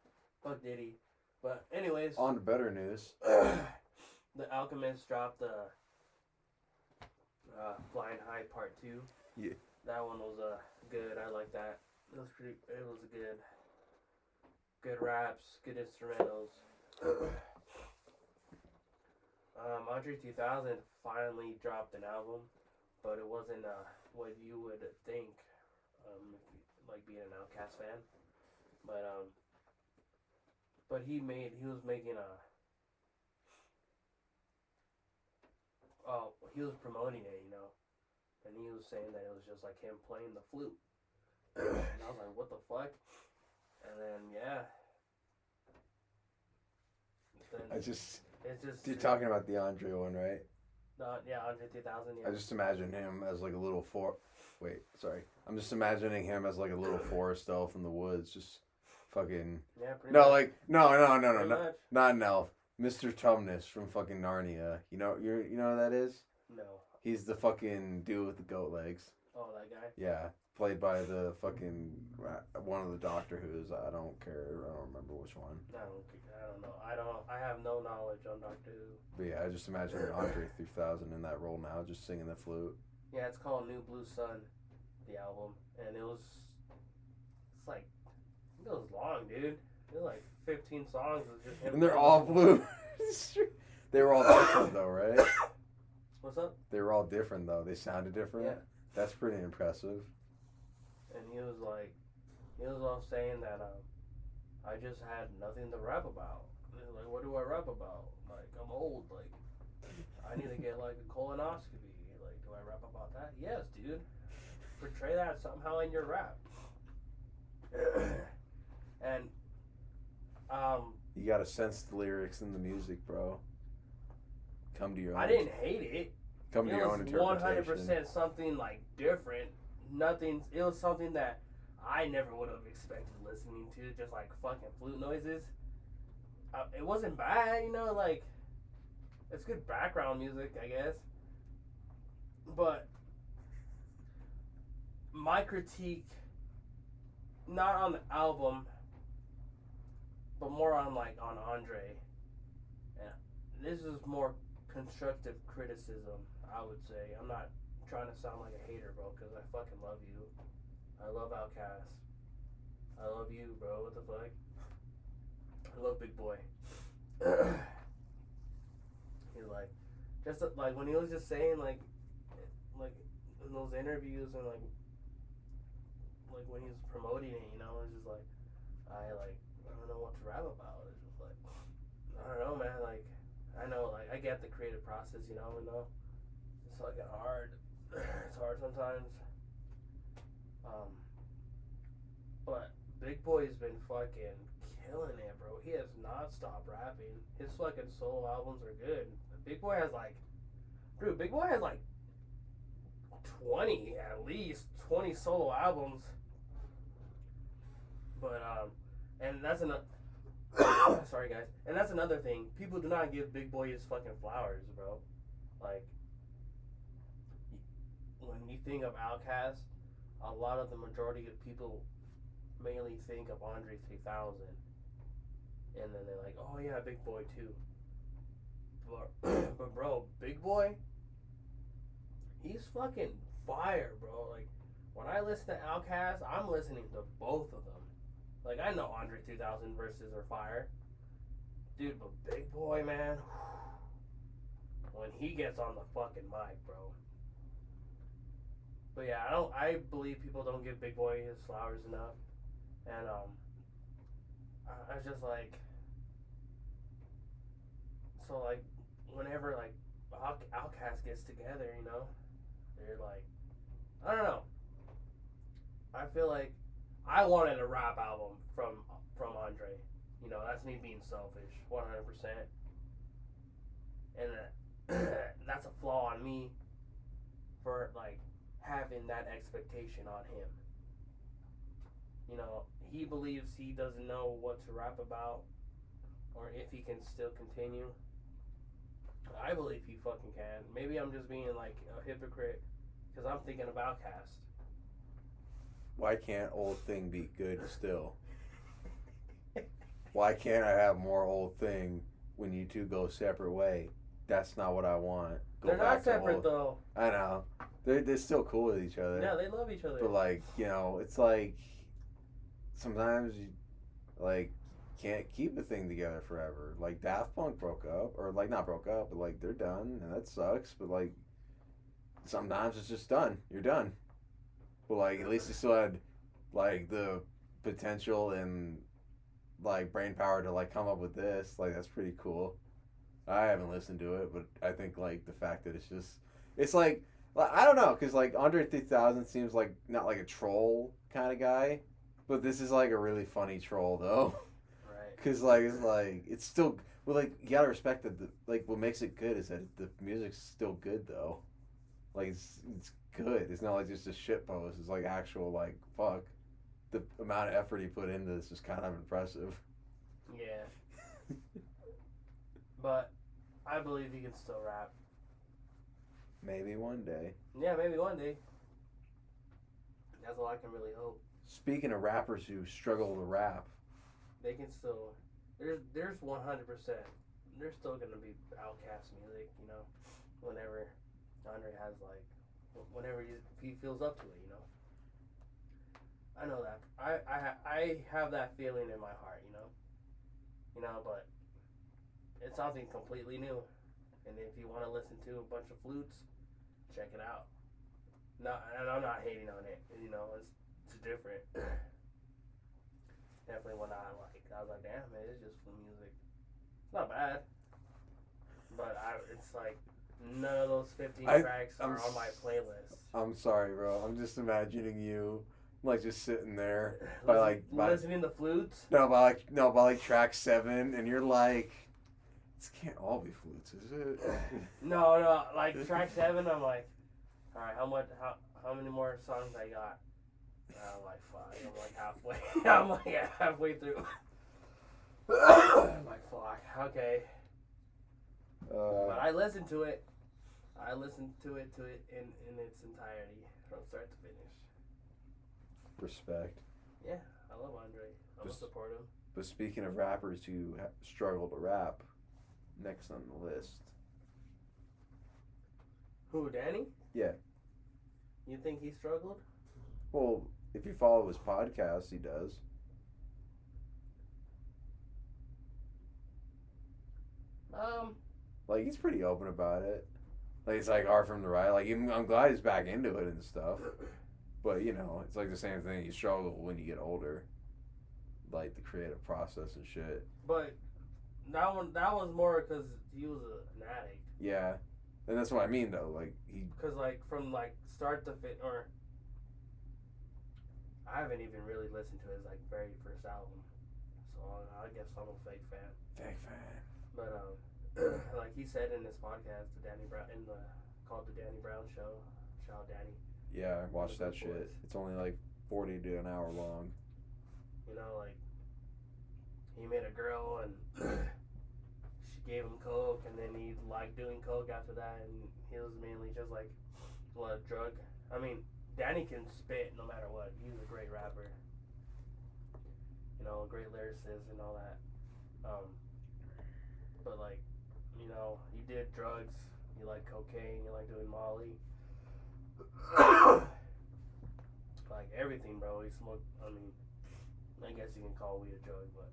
Fuck Diddy. But anyways. On to better news. The Alchemist dropped the Flying High Part 2. Yeah. That one was good. I like that. It was good raps, good instrumentals. Andre 2000 finally dropped an album, but it wasn't what you would think, if you, like being an Outkast fan. But he was making he was promoting it, you know, and he was saying that it was just like him playing the flute, and I was like, what the fuck? And then It's just you're talking about the Andre one, right? Andre 2000. Yeah. I just imagine him as like a little I'm just imagining him as like a little forest elf in the woods, just fucking. Yeah, pretty No, much. like no, Pretty much. not an elf. Mr. Tumnus from fucking Narnia. You know who that is? No. He's the fucking dude with the goat legs. Oh, that guy. Yeah, played by the fucking one of the Doctor Who's. I don't care. I don't remember which one. I don't know. I have no knowledge on Doctor Who. But yeah, I just imagine Andre 3000 in that role now, just singing the flute. Yeah, it's called New Blue Sun, the album, and it was long, dude. It was like 15 songs with just him. And they're all blue. They were all different though, right? What's up? They were all different though. They sounded different. Yeah. That's pretty impressive. And he was all saying that I just had nothing to rap about. Like, what do I rap about? Like, I'm old. Like, I need to get like a colonoscopy. Like, do I rap about that? Yes, dude. Portray that somehow in your rap. And you gotta sense the lyrics in the music, bro. Come to your own. I didn't hate it. Come to your own interpretation. 100% something like different. It was something that I never would have expected listening to. Just like fucking flute noises. It wasn't bad, you know. Like, it's good background music, I guess. But my critique, not on the album, but more on Andre. And this is more constructive criticism, I would say. I'm not trying to sound like a hater, bro, because I fucking love you. I love Outkast. I love you, bro. What the fuck? I love Big Boy. He's like, just like when he was just saying like in those interviews and like when he was promoting it, you know, it's just like I don't know what to rap about. It's just like, I don't know, man. Like, I know, like, I get the creative process, you know. It's fucking hard. It's hard sometimes. But Big Boy's been fucking killing it, bro. He has not stopped rapping. His fucking solo albums are good. Big Boy has like 20, at least 20 solo albums. But and that's another. Sorry, guys. And that's another thing. People do not give Big Boy his fucking flowers, bro. Like, when you think of Outkast, a lot of the majority of people mainly think of Andre 3000. And then they're like, oh yeah, Big Boy too. But bro, Big Boy, he's fucking fire, bro. Like, when I listen to Outkast, I'm listening to both of them. Like, I know Andre 3000 verses are fire. Dude, but Big Boy, man, when he gets on the fucking mic, bro. But yeah, I believe people don't give Big Boy his flowers enough. And I was just like, so like, whenever like Outkast gets together, you know, they're like, I don't know. I feel like I wanted a rap album from Andre. You know, that's me being selfish, 100%. And that's a flaw on me for like having that expectation on him. You know, he believes he doesn't know what to rap about or if he can still continue. I believe he fucking can. Maybe I'm just being like a hypocrite because I'm thinking of Outkast. Why can't Old Thing be good still? Why can't I have more Old Thing when you two go separate way? That's not what I want. Go They're back not to separate old... though. I know. They're still cool with each other. Yeah, they love each other. But like, you know, it's like sometimes you like can't keep a thing together forever. Like Daft Punk broke up, or like not broke up, but like they're done, and that sucks. But like sometimes it's just done. You're done. But like at least you still had like the potential and like brain power to like come up with this. Like that's pretty cool. I haven't listened to it, but I think like the fact that it's like I don't know, cause like Andre 3000 seems like not like a troll kind of guy, but this is like a really funny troll though. Right. Cause like it's still well, like you gotta respect that like what makes it good is that the music's still good though. Like it's good. It's not like just a shit post. It's like actual like fuck. The amount of effort he put into this is kind of impressive. Yeah. But I believe he can still rap. Maybe one day. Yeah, maybe one day. That's all I can really hope. Speaking of rappers who struggle to rap, They can still. There's 100%. There's still gonna be Outkast music, you know. Whenever Andre has like, whenever he feels up to it, you know. I know that. I have that feeling in my heart, you know. You know, but it's something completely new. And if you want to listen to a bunch of flutes, check it out. No, and I'm not hating on it. You know, it's different. Definitely one I like. I was like, damn, man, it's just flute music. It's not bad. But it's like none of those 15 tracks are on my playlist. I'm sorry, bro. I'm just imagining you like just sitting there by listening to flutes. By like track 7, and you're like, this can't all be flutes, is it? No, like track 7, I'm like, all right, how many more songs I got? I'm like 5. I'm like halfway. I'm like halfway through. I'm like fuck. Okay. But I listened to it. I listened to it in its entirety from start to finish. Respect. Yeah, I love Andre. I'm gonna support him. But speaking of rappers who struggle to rap, next on the list. Who, Danny? Yeah. You think he struggled? Well, if you follow his podcast, he does. Like, he's pretty open about it. Like, it's like hard for him to write. Like, I'm glad he's back into it and stuff. But, you know, it's like the same thing. You struggle when you get older. Like, the creative process and shit. But that was more because he was an addict. Yeah. And that's what I mean, though. Like, Because, like, from, like, start to fit, or... I haven't even really listened to his, like, very first album. So, I guess I'm a fake fan. Fake fan. But, like he said in his podcast, called the Danny Brown Show. Shout out Danny. Yeah, I watched that shit. It's only like 40 to an hour long. You know, like he met a girl and she gave him coke, and then he liked doing coke after that, and he was mainly just like a drug. I mean, Danny can spit no matter what. He's a great rapper. You know, a great lyricist and all that. But like, you know, he did drugs. He liked cocaine. He liked doing Molly. Like everything, bro. He smoked. I mean, I guess you can call weed a drug, but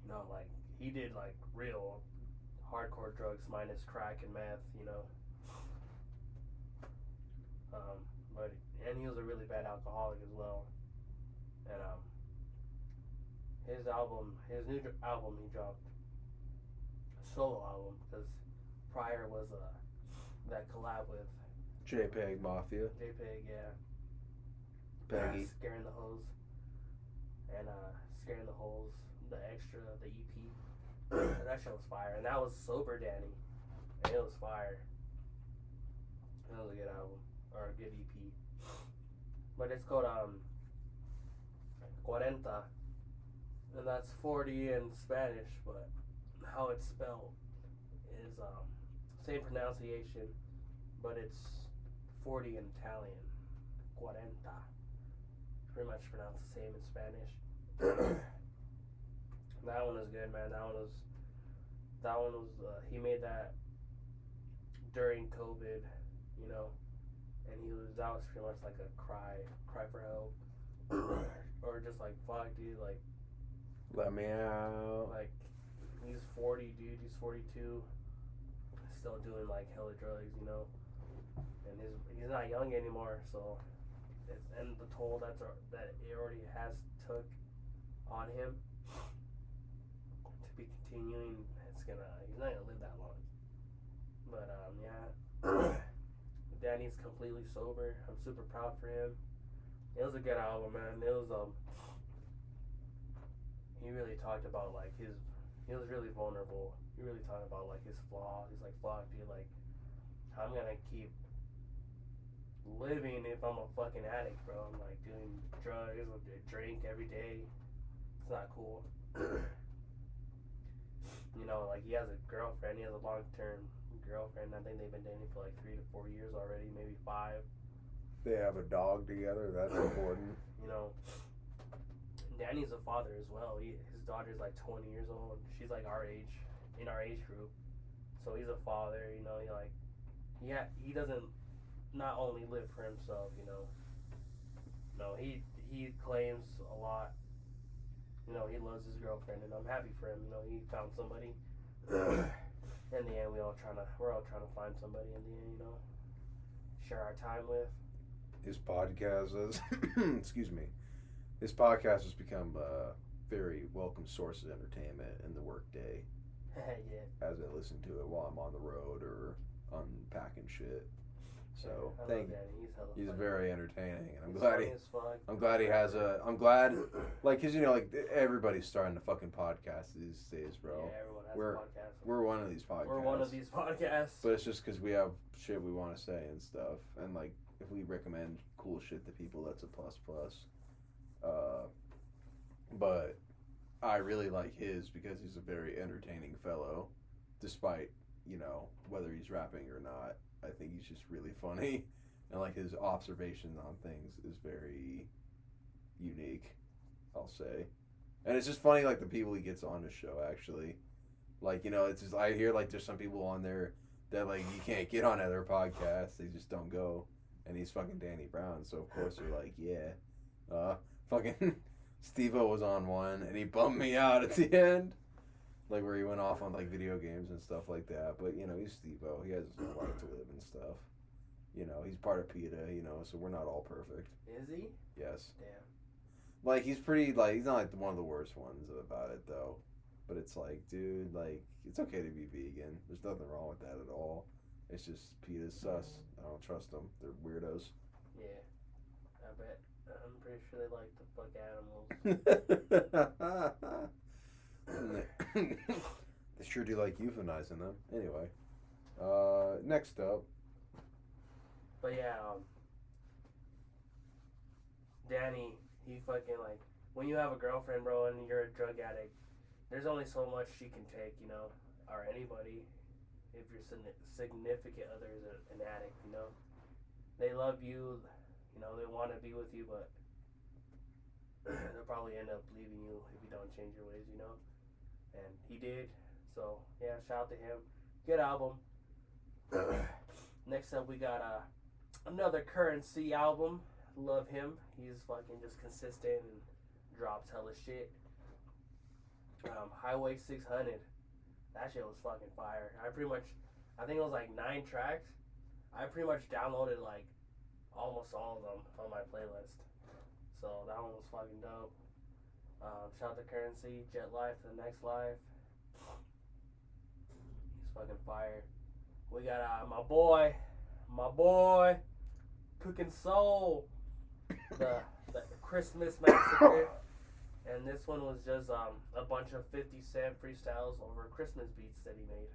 you know, like he did like real hardcore drugs minus crack and meth. You know. And he was a really bad alcoholic as well. And his new album he dropped. Solo album, because prior was that collab with JPEG Mafia. JPEG, yeah. Peggy. Scaring the Hoes. And Scaring the Holes, the extra, the EP. That shit was fire. And that was Sober Danny. And it was fire. That was a good album. or a good EP. But it's called 40, and that's 40 in Spanish, but how it's spelled is same pronunciation, but it's 40 in Italian. 40. Pretty much pronounced the same in Spanish. That one is good, man. That one was he made that during COVID, you know, and that was pretty much like a cry for help, or just like, fuck, dude, like, let me out. Like, he's 40, dude. He's 42, still doing like hella drugs, you know, and he's not young anymore, so and the toll that it already has took on him to be continuing, he's not gonna live that long. But yeah, Danny's completely sober. I'm super proud for him. It was a good album, man. It was he really talked about like he was really vulnerable. He really talked about like his flaws. He's like, fuck, dude, like, I'm gonna keep living if I'm a fucking addict, bro. I'm like doing drugs, drink every day. It's not cool. You know, like, he has a girlfriend. He has a long-term girlfriend. I think they've been dating for like 3 to 4 years already, maybe 5. They have a dog together. That's important. You know, Danny's a father as well. His daughter's like 20 years old. She's like our age, in our age group. So he's a father. You know, he doesn't not only live for himself. You know, no, he claims a lot. You know, he loves his girlfriend, and I'm happy for him. You know, he found somebody. In the end, we're all trying to find somebody in the end. You know, share our time with. His podcast has, excuse me, his podcast has become a very welcome source of entertainment in the workday. Yeah. As I listen to it while I'm on the road or unpacking shit. So he's very entertaining, and I'm glad he has I'm glad, like, cause you know, like, everybody's starting to fucking podcast these days, bro. Yeah, everyone has a podcast. We're one of these podcasts. We're one of these podcasts. But it's just cause we have shit we want to say and stuff, and like, if we recommend cool shit to people, that's a plus. But I really like his because he's a very entertaining fellow, despite, you know, whether he's rapping or not. I think he's just really funny, and like his observations on things is very unique, I'll say. And it's just funny, like, the people he gets on his show, actually. Like, you know, it's just, I hear like there's some people on there that, like, you can't get on other podcasts, they just don't go. And he's fucking Danny Brown, so of course they're like, yeah. Fucking Steve-O was on one, and he bummed me out at the end. Like, where he went off on, like, video games and stuff like that. But, you know, he's Steve-O. He has his own life to live and stuff. You know, he's part of PETA, you know, so we're not all perfect. Is he? Yes. Damn. Like, he's pretty, like, he's not, like, one of the worst ones about it, though. But it's like, dude, like, it's okay to be vegan. There's nothing wrong with that at all. It's just PETA's sus. I don't trust them. They're weirdos. Yeah. I bet. I'm pretty sure they like to fuck animals. They sure do like euthanizing them. Anyway, next up. But yeah, Danny, he fucking, like, when you have a girlfriend, bro, and you're a drug addict, there's only so much she can take, you know, or anybody. If your significant other is an addict, you know, they love you, you know, they want to be with you, but they'll probably end up leaving you if you don't change your ways, you know. And he did. So, yeah, shout out to him. Good album. Next up, we got another Currency album. Love him. He's fucking just consistent and drops hella shit. Highway 600. That shit was fucking fire. I think it was like 9 tracks. I pretty much downloaded like almost all of them on my playlist. So that one was fucking dope. Shout out to Currency, Jet Life to the Next Life. He's fucking fire. We got my boy, Cooking Soul, the Christmas Massacre. And this one was just a bunch of 50 Cent freestyles over Christmas beats that he made.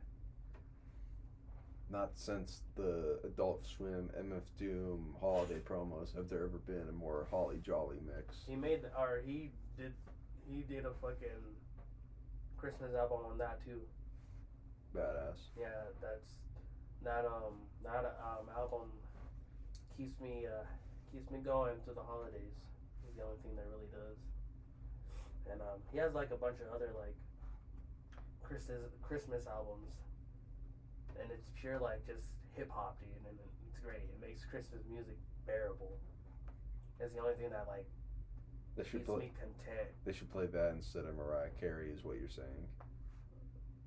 not since the Adult Swim, MF Doom holiday promos have there ever been a more holly jolly mix. He did a fucking Christmas album on that too. Badass. Yeah, that album keeps me going through the holidays. Is the only thing that really does. And he has like a bunch of other like Christmas albums, and it's pure like just hip hop, dude, and it's great. It makes Christmas music bearable. It's the only thing that like keeps me content. They should play that instead of Mariah Carey, is what you're saying.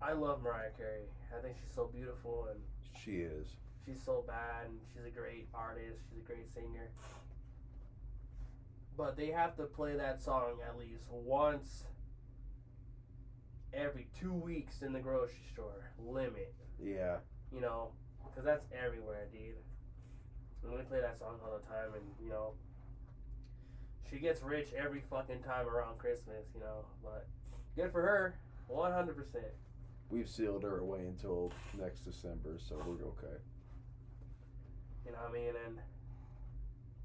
I love Mariah Carey. I think she's so beautiful, and she is. She's so bad, and she's a great artist. She's a great singer. But they have to play that song at least once every 2 weeks in the grocery store. Limit. Yeah. You know, because that's everywhere, dude. And we play that song all the time, and, you know, she gets rich every fucking time around Christmas, you know. But good for her, 100%. We've sealed her away until next December, so we're okay. You know what I mean?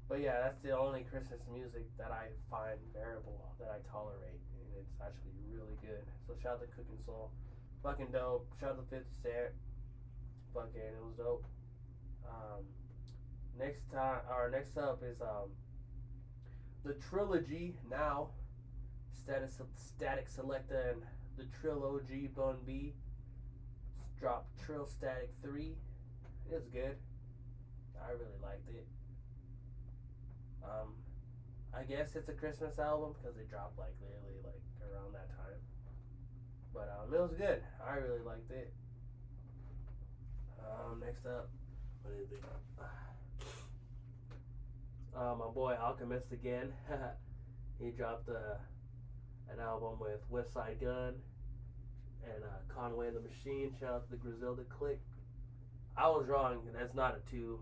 But yeah, that's the only Christmas music that I find bearable, that I tolerate, and it's actually really good. So shout out to Cooking Soul, fucking dope. Shout out to 50 Cent, fucking it was dope. Next up is the Trilogy now. Static Selecta and the Trilogy Bun B dropped Trill Static 3. It was good. I really liked it. I guess it's a Christmas album because it dropped like literally like around that time. But it was good. I really liked it. Next up, what is it? My boy Alchemist again. He dropped an album with West Side Gun and Conway and the Machine. Shout out to the Griselda Clique. I was wrong. That's not a 2.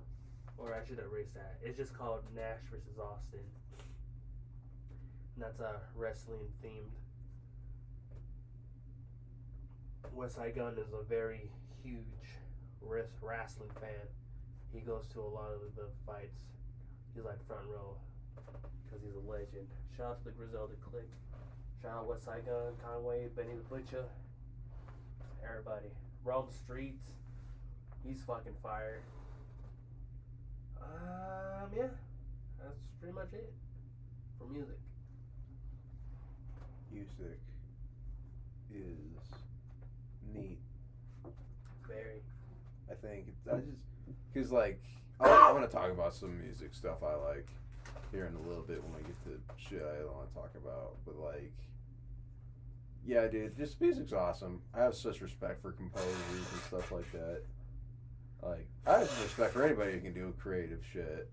Or I should erase that. It's just called Nash vs. Austin. And that's wrestling themed. West Side Gun is a very huge wrestling fan. He goes to a lot of the fights. He's like front row because he's a legend. Shout out to the Griselda Clique. Shout out West Side Gun, Conway, Benny the Butcher, everybody. Rome Streets. He's fucking fire. Yeah, that's pretty much it for music. Music is neat. Very. I think because like I'm gonna talk about some music stuff I like here in a little bit when I get to shit I don't want to talk about. But like, yeah, dude, just music's awesome. I have such respect for composers and stuff like that. Like, I have respect for anybody who can do creative shit.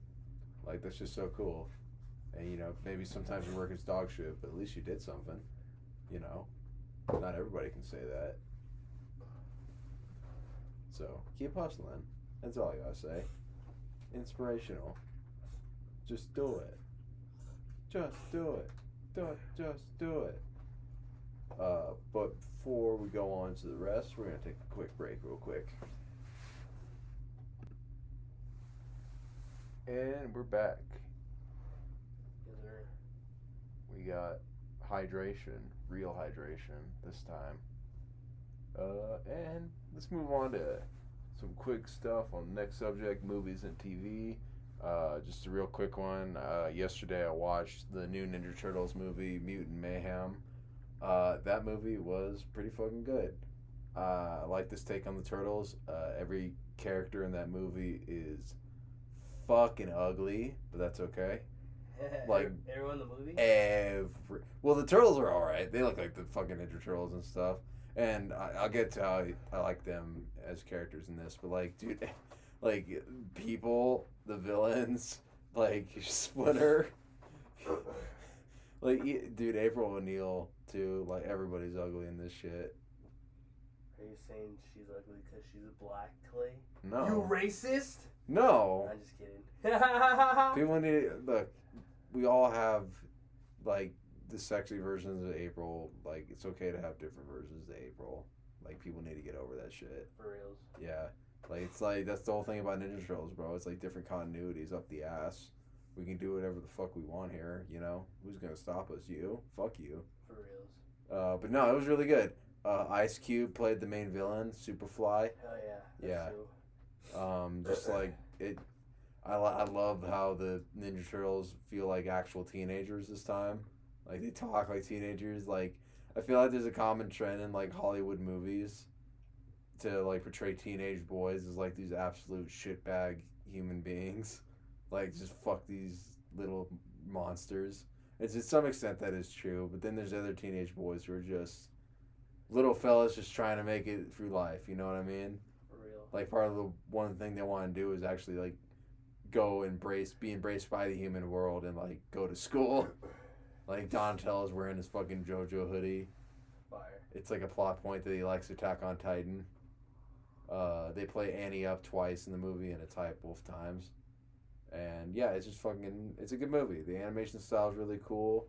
Like, that's just so cool. And, you know, maybe sometimes your work is dog shit, but at least you did something. You know? Not everybody can say that. So, keep hustling. That's all I gotta say. Inspirational. Just do it. Just do it. Just do it. But before we go on to the rest, we're gonna take a quick break real quick. And we're back. Yes, sir. We got hydration, real hydration this time. And let's move on to some quick stuff on the next subject, movies and TV. Just a real quick one. Yesterday I watched the new Ninja Turtles movie, Mutant Mayhem. That movie was pretty fucking good. I like this take on the Turtles. Every character in that movie is fucking ugly, but that's okay. Like everyone in the movie? Well, the Turtles are alright. They look like the fucking Ninja Turtles and stuff. And I'll get to how I like them as characters in this. But, like, dude, like, people, the villains, like, Splinter. Like, dude, April O'Neil, too. Like, everybody's ugly in this shit. Are you saying she's ugly because she's black, Clay? No. You racist? No. I'm just kidding. People need, look, we all have, like, the sexy versions of April. Like, it's okay to have different versions of April. Like, people need to get over that shit. For reals. Yeah. Like, it's like, that's the whole thing about Ninja Turtles, bro. It's like different continuities up the ass. We can do whatever the fuck we want here, you know? Who's gonna stop us? You? Fuck you. For reals. But no, it was really good. Ice Cube played the main villain, Superfly. Hell yeah. Yeah. True. Just like it. I love how the Ninja Turtles feel like actual teenagers this time. Like, they talk like teenagers. Like, I feel like there's a common trend in like Hollywood movies to like portray teenage boys as like these absolute shitbag human beings. Like, just fuck these little monsters. It's to some extent that is true, but then there's other teenage boys who are just little fellas just trying to make it through life. You know what I mean? For real. Like, part of the one thing they want to do is actually like be embraced by the human world and like go to school. Like, Donatello's wearing his fucking JoJo hoodie. Fire. It's like a plot point that he likes Attack on Titan. They play Annie up twice in the movie, and it's hype both times. And yeah, it's just it's a good movie. The animation style is really cool,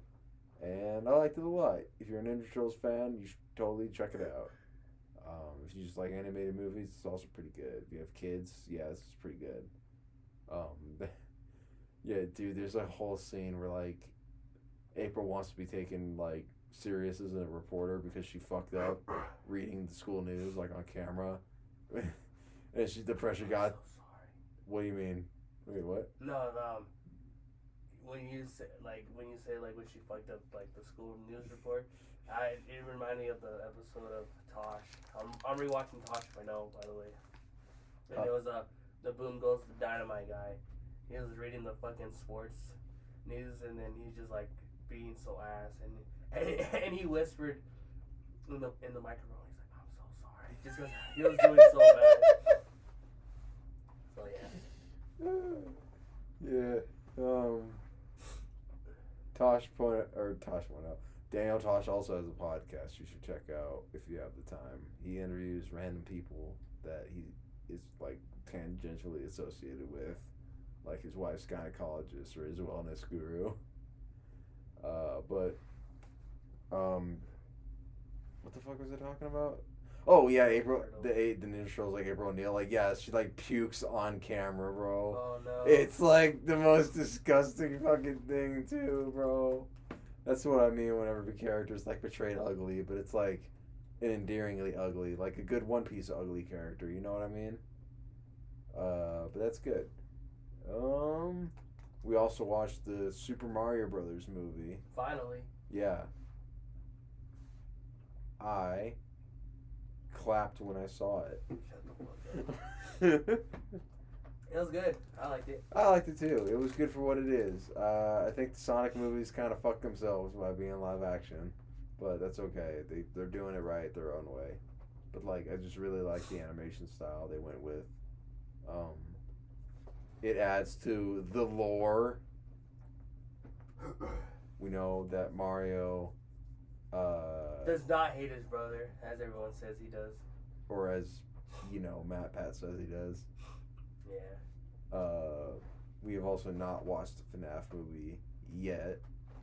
and I liked it a lot. If you're a Ninja Turtles fan, you should totally check it out. If you just like animated movies, it's also pretty good. If you have kids, yeah, this is pretty good. Yeah, dude, there's a whole scene where like April wants to be taken like serious as a reporter because she fucked up reading the school news like on camera, and the pressure got. I'm so sorry. What do you mean? Wait, what? No. When you say like when she fucked up like the school news report, it reminded me of the episode of Tosh. I'm rewatching Tosh right now, by the way. And it was the Boom Goes the Dynamite guy. He was reading the fucking sports news, and then he's just like being so ass, and he whispered in the microphone. He's like, "I'm so sorry," just because he was doing so bad. So yeah. Yeah. Tosh went out. Daniel Tosh also has a podcast you should check out if you have the time. He interviews random people that he is like tangentially associated with, like his wife's gynecologist or his wellness guru. What the fuck was I talking about? Oh yeah, April. The Ninja Turtles, like April O'Neil. Like, yeah, she like pukes on camera, bro. Oh no. It's like the most disgusting fucking thing too, bro. That's what I mean whenever the character's like portrayed ugly, but it's like an endearingly ugly, like a good One Piece ugly character. You know what I mean? But that's good. We also watched the Super Mario Brothers movie. Finally. Yeah. I clapped when I saw it. Shut the fuck up. It was good. I liked it. I liked it too. It was good for what it is. I think the Sonic movies kind of fucked themselves by being live action, but that's okay. They're doing it right their own way. But like, I just really like the animation style they went with. It adds to the lore. We know that Mario does not hate his brother, as everyone says he does. Or as, Matt Pat says he does. Yeah. We have also not watched the FNAF movie yet.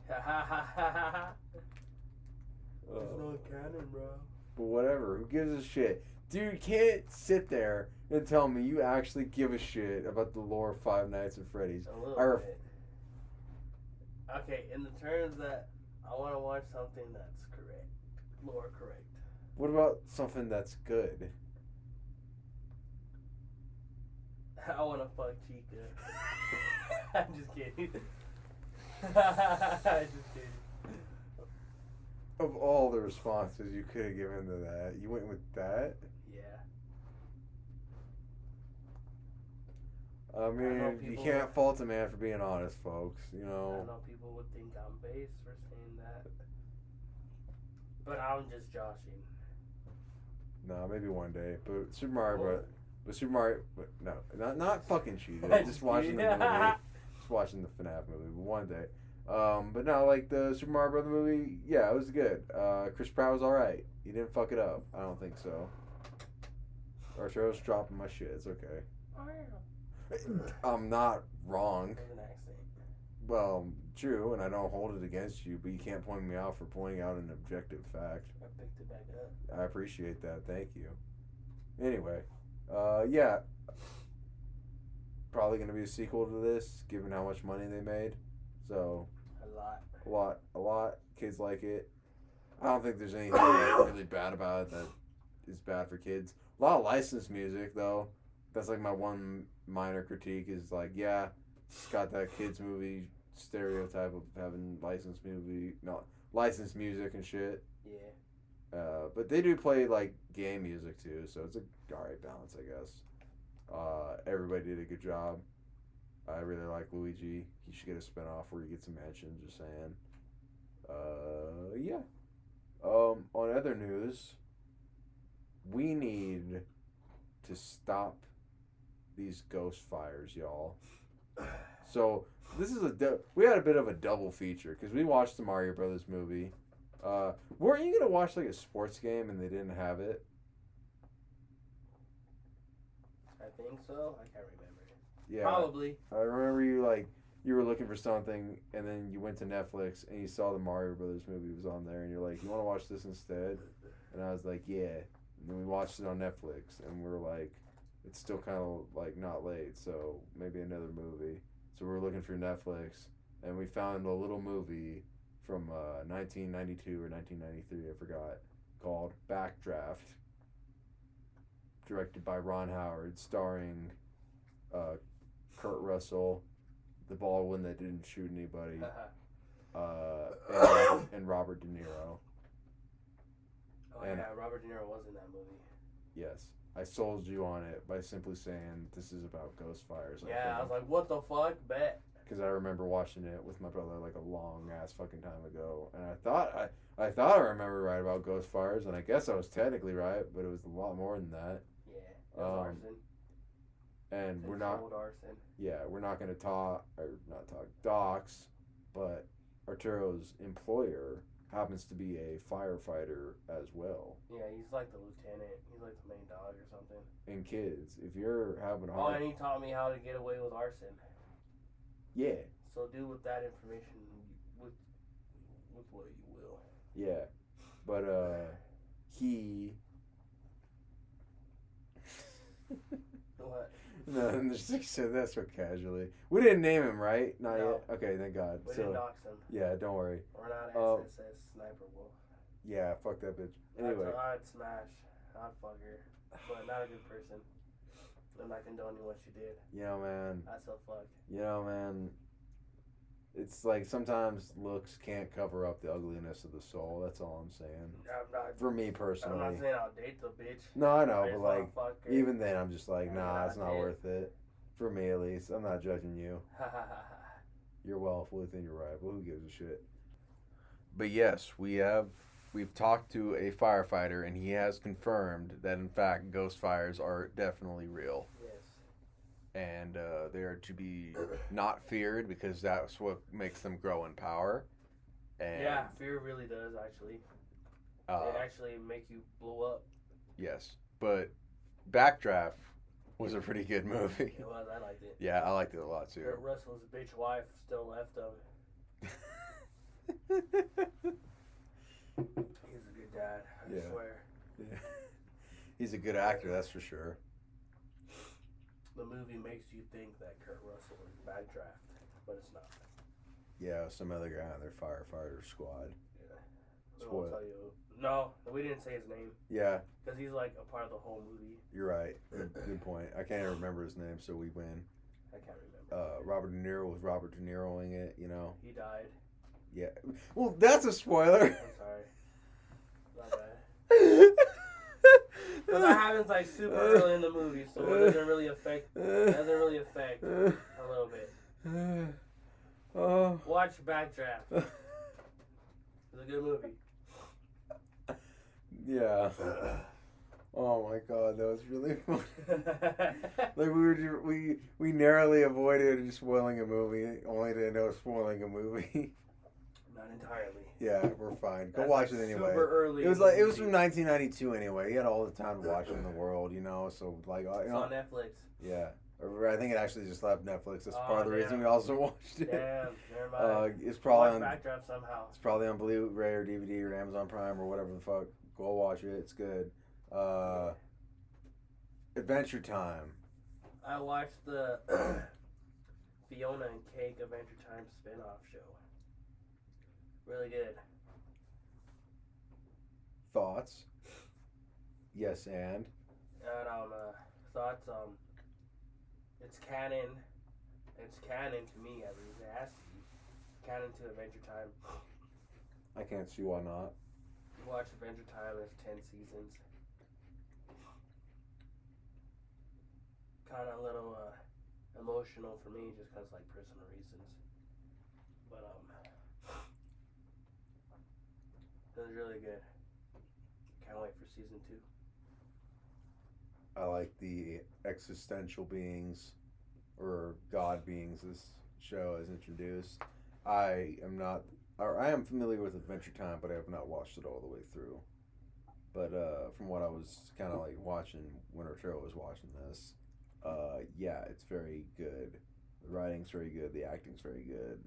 It's not canon, bro. But whatever, who gives a shit? Dude, you can't sit there and tell me you actually give a shit about the lore of Five Nights at Freddy's. A little bit. Okay, in the terms that I want to watch something that's correct. Lore correct. What about something that's good? I want to fuck Chica. I'm just kidding. I'm just kidding. Of all the responses you could have given to that, you went with that? Yeah. I mean, you can't fault a man for being honest, folks. I know people would think I'm base for saying that. But I'm just joshing. No, maybe one day. But Super Mario, not fucking Cheetah. Just watching the movie. Just watching the FNAF movie. But one day. But no, like the Super Mario Brother movie, yeah, it was good. Chris Pratt was alright. He didn't fuck it up. I don't think so. Arturo's dropping my shit. It's okay. I'm not wrong. There's an accent. Well, true, and I don't hold it against you, but you can't point me out for pointing out an objective fact. I picked it back up. I appreciate that. Thank you. Anyway, Yeah, probably gonna be a sequel to this, given how much money they made. So a lot. Kids like it. I don't think there's anything like, really bad about it that is bad for kids. A lot of licensed music though. That's like my one minor critique is like, yeah, it's got that kids movie stereotype of having licensed music and shit. Yeah. But they do play like game music too, so it's a alright balance, I guess. Everybody did a good job. I really like Luigi. He should get a spinoff where he gets a mansion. Just saying. Yeah. On other news, we need to stop these ghost fires, y'all. So this is we had a bit of a double feature because we watched the Mario Brothers movie. Weren't you gonna watch like a sports game and they didn't have it? I think so. I can't remember. Yeah. Probably. I remember you were looking for something and then you went to Netflix and you saw the Mario Brothers movie was on there and you're like, you want to watch this instead? And I was like, yeah. And then we watched it on Netflix and we were like, it's still kind of like not late, so maybe another movie. So we were looking for Netflix and we found a little movie from 1992 or 1993, I forgot, called Backdraft, directed by Ron Howard, starring Kurt Russell, the Baldwin that didn't shoot anybody, and Robert De Niro. Yeah, Robert De Niro was in that movie. Yes. I sold you on it by simply saying this is about ghost fires. Yeah, I was like, what the fuck? Bet. Because I remember watching it with my brother like a long ass fucking time ago, and I thought I remember right about ghost fires, and I guess I was technically right, but it was a lot more than that. Yeah, it was arson. And we're not. Arson. Yeah, we're not going to docs, but Arturo's employer happens to be a firefighter as well. Yeah, he's like the lieutenant. He's like the main dog or something. And kids, if you're having a hard... Oh, and he taught me how to get away with arson. Yeah. So do with that information with what you will. Yeah. But he What? No, he said that so casually. We didn't name him, right? Not no. yet? Okay, thank God. We didn't dox him. Yeah, don't worry. We're not SSS Sniper Wolf. Yeah, fuck that bitch. Anyway. I'd smash. I'd fuck her. But not a good person. I'm not condoning what she did. You know, man. I still fuck. You know, man. It's like sometimes looks can't cover up the ugliness of the soul. That's all I'm saying. I'm not, for me personally. I'm not saying I'll date the bitch. No, I know, but like, even then I'm just like, nah, it's not worth it. For me at least. I'm not judging you. You're well within your right, but who gives a shit? But yes, we've talked to a firefighter and he has confirmed that in fact ghost fires are definitely real. Yes. And they are to be not feared because that's what makes them grow in power. And yeah, fear really does actually. They actually make you blow up. Yes, but Backdraft was a pretty good movie. It was. I liked it. Yeah, I liked it a lot too. Kurt Russell's bitch wife still left of it. He's a good dad. I swear. Yeah. He's a good actor, that's for sure. The movie makes you think that Kurt Russell is Backdraft, but it's not. Yeah, some other guy on their firefighter squad. Yeah. Spoil. Tell you. No, we didn't say his name. Yeah. Because he's like a part of the whole movie. You're right. Good point. I can't even remember his name, so we win. I can't remember. Robert De Niro was Robert De Niroing it, you know. He died. Yeah. Well, that's a spoiler. I'm sorry. Not bad. But that happens like super early in the movie, so it doesn't really affect. A little bit. Watch Backdraft. It's a good movie. Yeah. Oh my God, that was really funny. Like we narrowly avoided spoiling a movie, only to end up spoiling a movie. Not entirely. Yeah, we're fine. Go watch it anyway. Super early. It was from 1992 anyway. You had all the time to watch it in the world, you know. So like, it's on Netflix. Yeah, I think it actually just left Netflix. That's part of the reason we also watched it. Damn, never mind. It's probably on Backdraft somehow. It's probably on Blu-ray or DVD or Amazon Prime or whatever the fuck. Go watch it. It's good. Adventure Time. I watched the Fiona and Cake Adventure Time spin-off show. Really good. Thoughts? Yes, and? And thoughts, it's canon. It's canon to me, at least. It has to be. Canon to Adventure Time. I can't see why not. Watch Adventure Time, there's 10 seasons. Kind of a little emotional for me just because, like, personal reasons. But, it was really good. Can't wait for season 2. I like the existential beings or god beings this show has introduced. I am familiar with Adventure Time, but I have not watched it all the way through. But from what I was kind of like watching when Arturo was watching this, yeah, it's very good. The writing's very good. The acting's very good.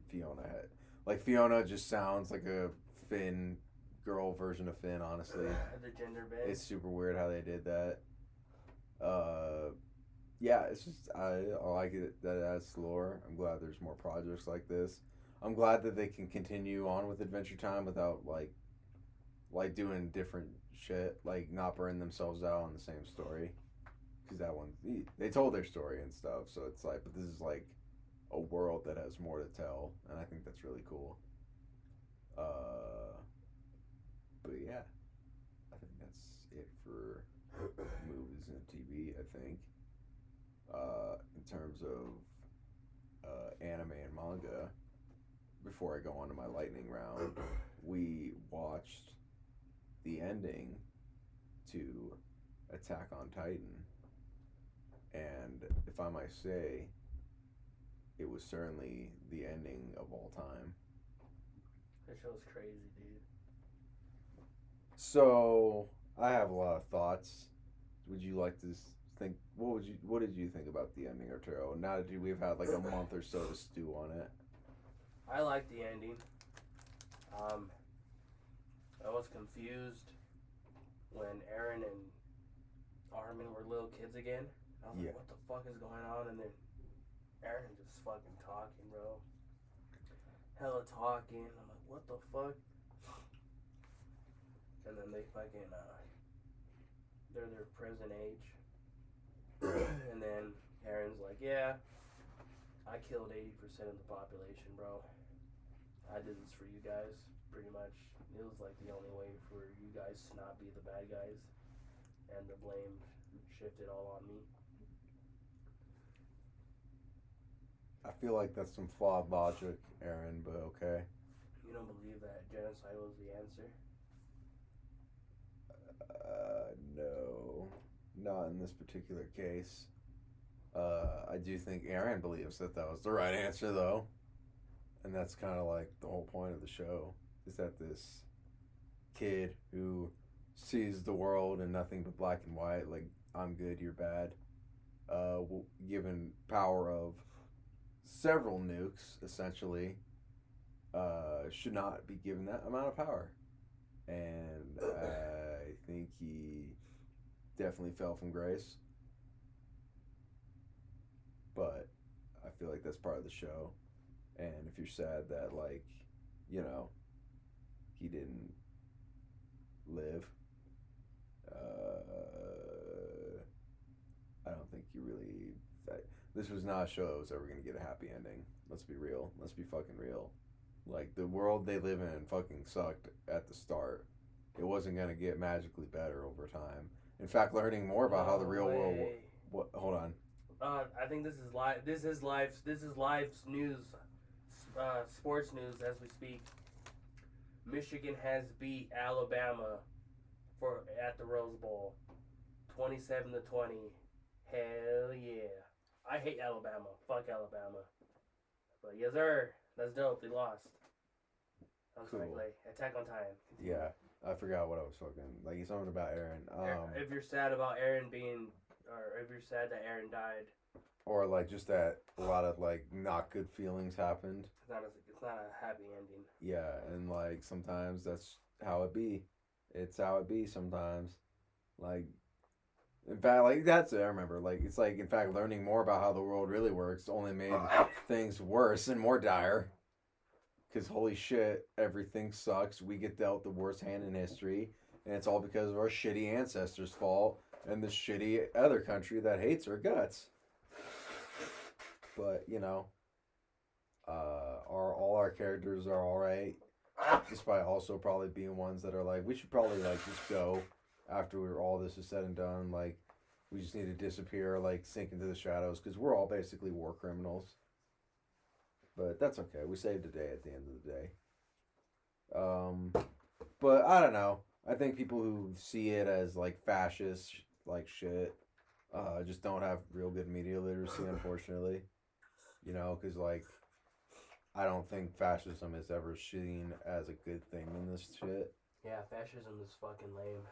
Fiona just sounds like a Finn girl version of Finn. Honestly, The gender bend. it's super weird how they did that. Yeah, it's just I like it that it adds lore. I'm glad there's more projects like this. I'm glad that they can continue on with Adventure Time without like doing different shit, like not burning themselves out on the same story. Because that one, they told their story and stuff, so it's like, but this is like a world that has more to tell, and I think that's really cool. But yeah, I think that's it for movies and TV. I think in terms of anime and manga. Before I go on to my lightning round, we watched the ending to Attack on Titan, and if I might say, it was certainly the ending of all time. That show's crazy, dude. So I have a lot of thoughts. Would you like to think? What did you think about the ending, Arturo? Now that we've had like a month or so to stew on it. I like the ending. I was confused when Aaron and Armin were little kids again. I was like, what the fuck is going on? And then Aaron just fucking talking, bro. Hella talking. I'm like, what the fuck? And then they fucking, they're their present age. And then Aaron's like, yeah, I killed 80% of the population, bro. I did this for you guys, pretty much. It was like the only way for you guys to not be the bad guys. And the blame shifted all on me. I feel like that's some flawed logic, Aaron, but okay. You don't believe that genocide was the answer? No, not in this particular case. I do think Aaron believes that was the right answer, though. And that's kind of like the whole point of the show, is that this kid who sees the world in nothing but black and white, like, I'm good, you're bad, given power of several nukes, essentially, should not be given that amount of power. And I think he definitely fell from grace. But I feel like that's part of the show. And if you're sad that, like, you know, he didn't live, I don't think you really... This was not a show that was ever going to get a happy ending. Let's be real. Let's be fucking real. Like, the world they live in fucking sucked at the start. It wasn't going to get magically better over time. In fact, learning more about how the real world... Hold on. I think this is live. This is live news, sports news as we speak. Michigan has beat Alabama at the Rose Bowl, 27-20. Hell yeah! I hate Alabama. Fuck Alabama. But yes, sir. That's dope. They lost. I'm cool. sorry, Clay. Attack on Titan. Yeah, I forgot what I was talking. Like, something about Aaron. If you're sad about Aaron being, or if you're sad that Aaron died, or like just that a lot of like not good feelings happened. It's not a happy ending. Yeah, and like sometimes that's how it be. It's how it be sometimes. Like, In fact, like that's it. I remember. Like it's like in fact, learning more about how the world really works only made things worse and more dire. Because holy shit, everything sucks. We get dealt the worst hand in history, and it's all because of our shitty ancestors' fault and the shitty other country that hates our guts. But you know, all our characters are all right, despite also probably being ones that are like we should probably like just go after all this is said and done. Like we just need to disappear, like sink into the shadows, because we're all basically war criminals. But that's okay. We saved the day at the end of the day. But I don't know. I think people who see it as like fascist, like shit, just don't have real good media literacy, unfortunately. You know, because like I don't think fascism is ever seen as a good thing in this shit. Yeah, fascism is fucking lame.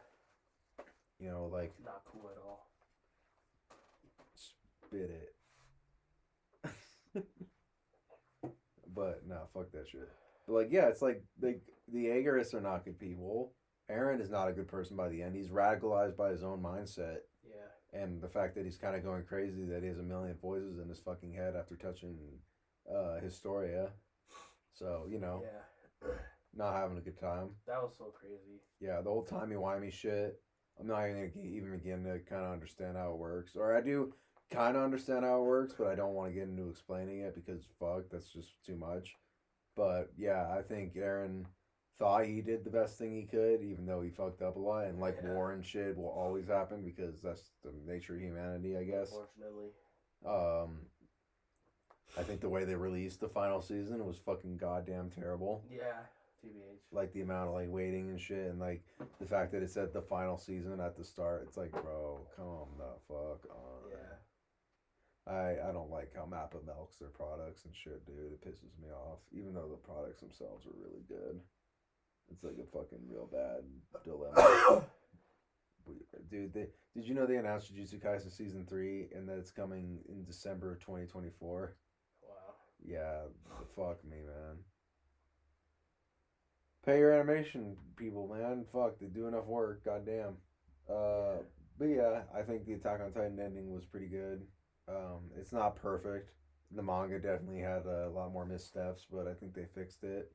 You know, like Not cool at all. spit it. But no, fuck that shit. But like, yeah, it's like the Aegarists are not good people. Aaron is not a good person by the end. He's radicalized by his own mindset. Yeah. And the fact that he's kind of going crazy, that he has a million voices in his fucking head after touching Historia. So, you know, Yeah. not having a good time. That was so crazy. Yeah, the whole timey-wimey shit. I'm not even going to even begin to kind of understand how it works. Or I do kind of understand how it works, but I don't want to get into explaining it because, fuck, that's just too much. But, yeah, I think Aaron thought he did the best thing he could, even though he fucked up a lot. And, like, war and shit will always happen because that's the nature of humanity, I guess. Unfortunately. I think the way they released the final season was fucking goddamn terrible. Yeah, TBH. Like, the amount of, like, waiting and shit, and, like, the fact that it said the final season at the start, it's like, bro, come the fuck on. Yeah. I don't like how Mappa milks their products and shit, dude. It pisses me off. Even though the products themselves are really good. It's like a fucking real bad dilemma. Dude, did you know they announced Jujutsu Kaisen Season 3 and that it's coming in December of 2024? Wow. Yeah, fuck me, man. Pay your animation people, man. Fuck, they do enough work, goddamn. But yeah, I think the Attack on Titan ending was pretty good. It's not perfect. The manga definitely had a lot more missteps, but I think they fixed it.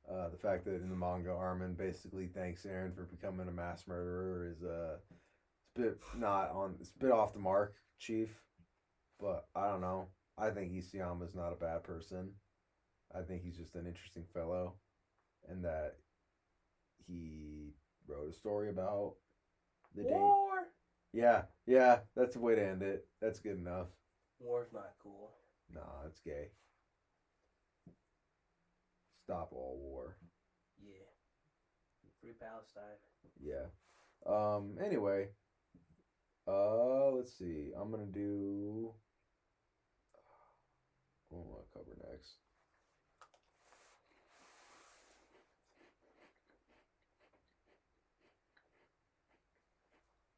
The fact that in the manga Armin basically thanks Eren for becoming a mass murderer is it's a bit off the mark, Chief. But I don't know. I think Isayama's not a bad person. I think he's just an interesting fellow, and that he wrote a story about the War. Yeah, that's the way to end it. That's good enough. War's not cool. Nah, it's gay. Stop all war. Yeah. Free Palestine. Yeah. Anyway. Let's see. I'm gonna do. What do I want to cover next?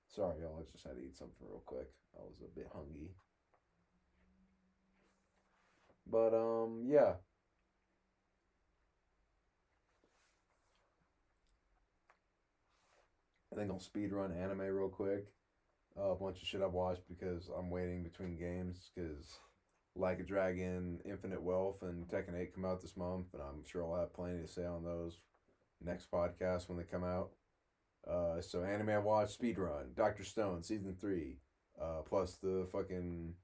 Sorry, y'all. I just had to eat something real quick. I was a bit hungry. But yeah. I think I'll speed run anime real quick. A bunch of shit I've watched because I'm waiting between games because Like a Dragon, Infinite Wealth, and Tekken 8 come out this month, and I'm sure I'll have plenty to say on those next podcast when they come out. So anime I watched, speedrun, Dr. Stone, Season 3, plus the fucking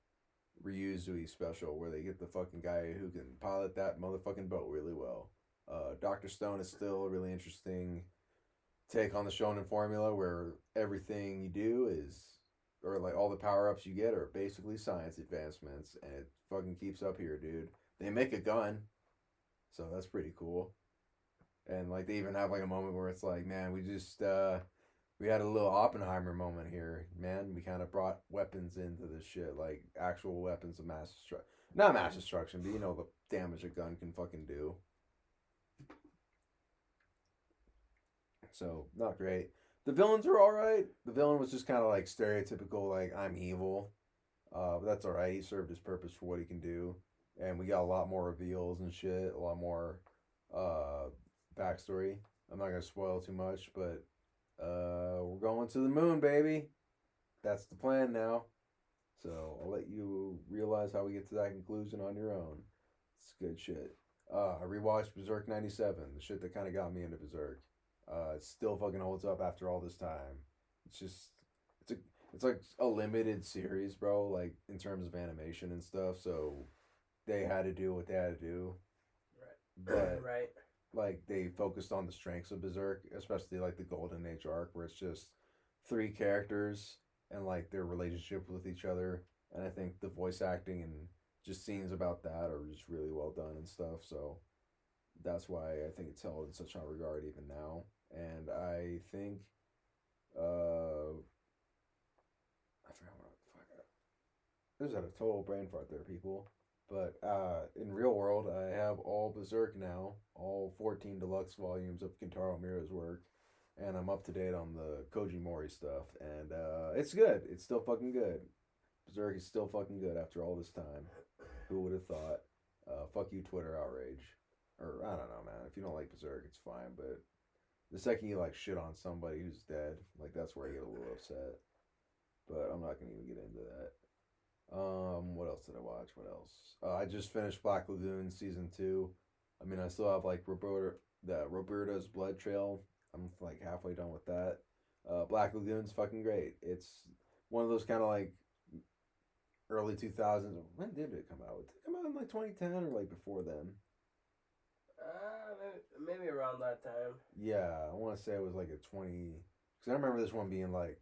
Ryuzui special where they get the fucking guy who can pilot that motherfucking boat really well. Dr. Stone is still a really interesting take on the shonen formula where everything you do is, or like all the power-ups you get are basically science advancements, and it fucking keeps up here, dude. They make a gun, so that's pretty cool. And like they even have like a moment where it's like, man, we had a little Oppenheimer moment here, man. We kind of brought weapons into this shit, like actual weapons of mass destruction. Not mass destruction, but you know the damage a gun can fucking do. So, not great. The villains were alright. The villain was just kind of like stereotypical, like, I'm evil. But that's alright. He served his purpose for what he can do. And we got a lot more reveals and shit. A lot more backstory. I'm not going to spoil too much, but we're going to the moon, baby. that's the plan now. So I'll let you realize how we get to that conclusion on your own. It's good shit. I rewatched Berserk '97, the shit that kind of got me into Berserk. It still fucking holds up after all this time. It's just, it's a, it's like a limited series, bro. Like in terms of animation and stuff. So they had to do what they had to do. Right. But Right. like they focused on the strengths of Berserk, especially like the Golden Age arc, where it's just three characters and like their relationship with each other. And I think the voice acting and just scenes about that are just really well done and stuff. So that's why I think it's held in such high regard even now. And I think I forgot what the fuck. I just had a total brain fart there, people. But in real world, I have all Berserk now, all 14 deluxe volumes of Kentaro Miura's work, and I'm up to date on the Koji Mori stuff, and it's good. It's still fucking good. Berserk is still fucking good after all this time. Who would have thought? Fuck you, Twitter outrage. Or I don't know, man. If you don't like Berserk, it's fine. But the second you like shit on somebody who's dead, like that's where I get a little upset. But I'm not gonna even get into that. What else did I watch? What else? I just finished Black Lagoon season 2. I mean, I still have like Roberta's Blood Trail. I'm like halfway done with that. Black Lagoon's fucking great. It's one of those kind of like early 2000s. When did it come out? Did it come out in like 2010 or like before then? Maybe around that time. Yeah, I want to say it was like a 20. Because I remember this one being like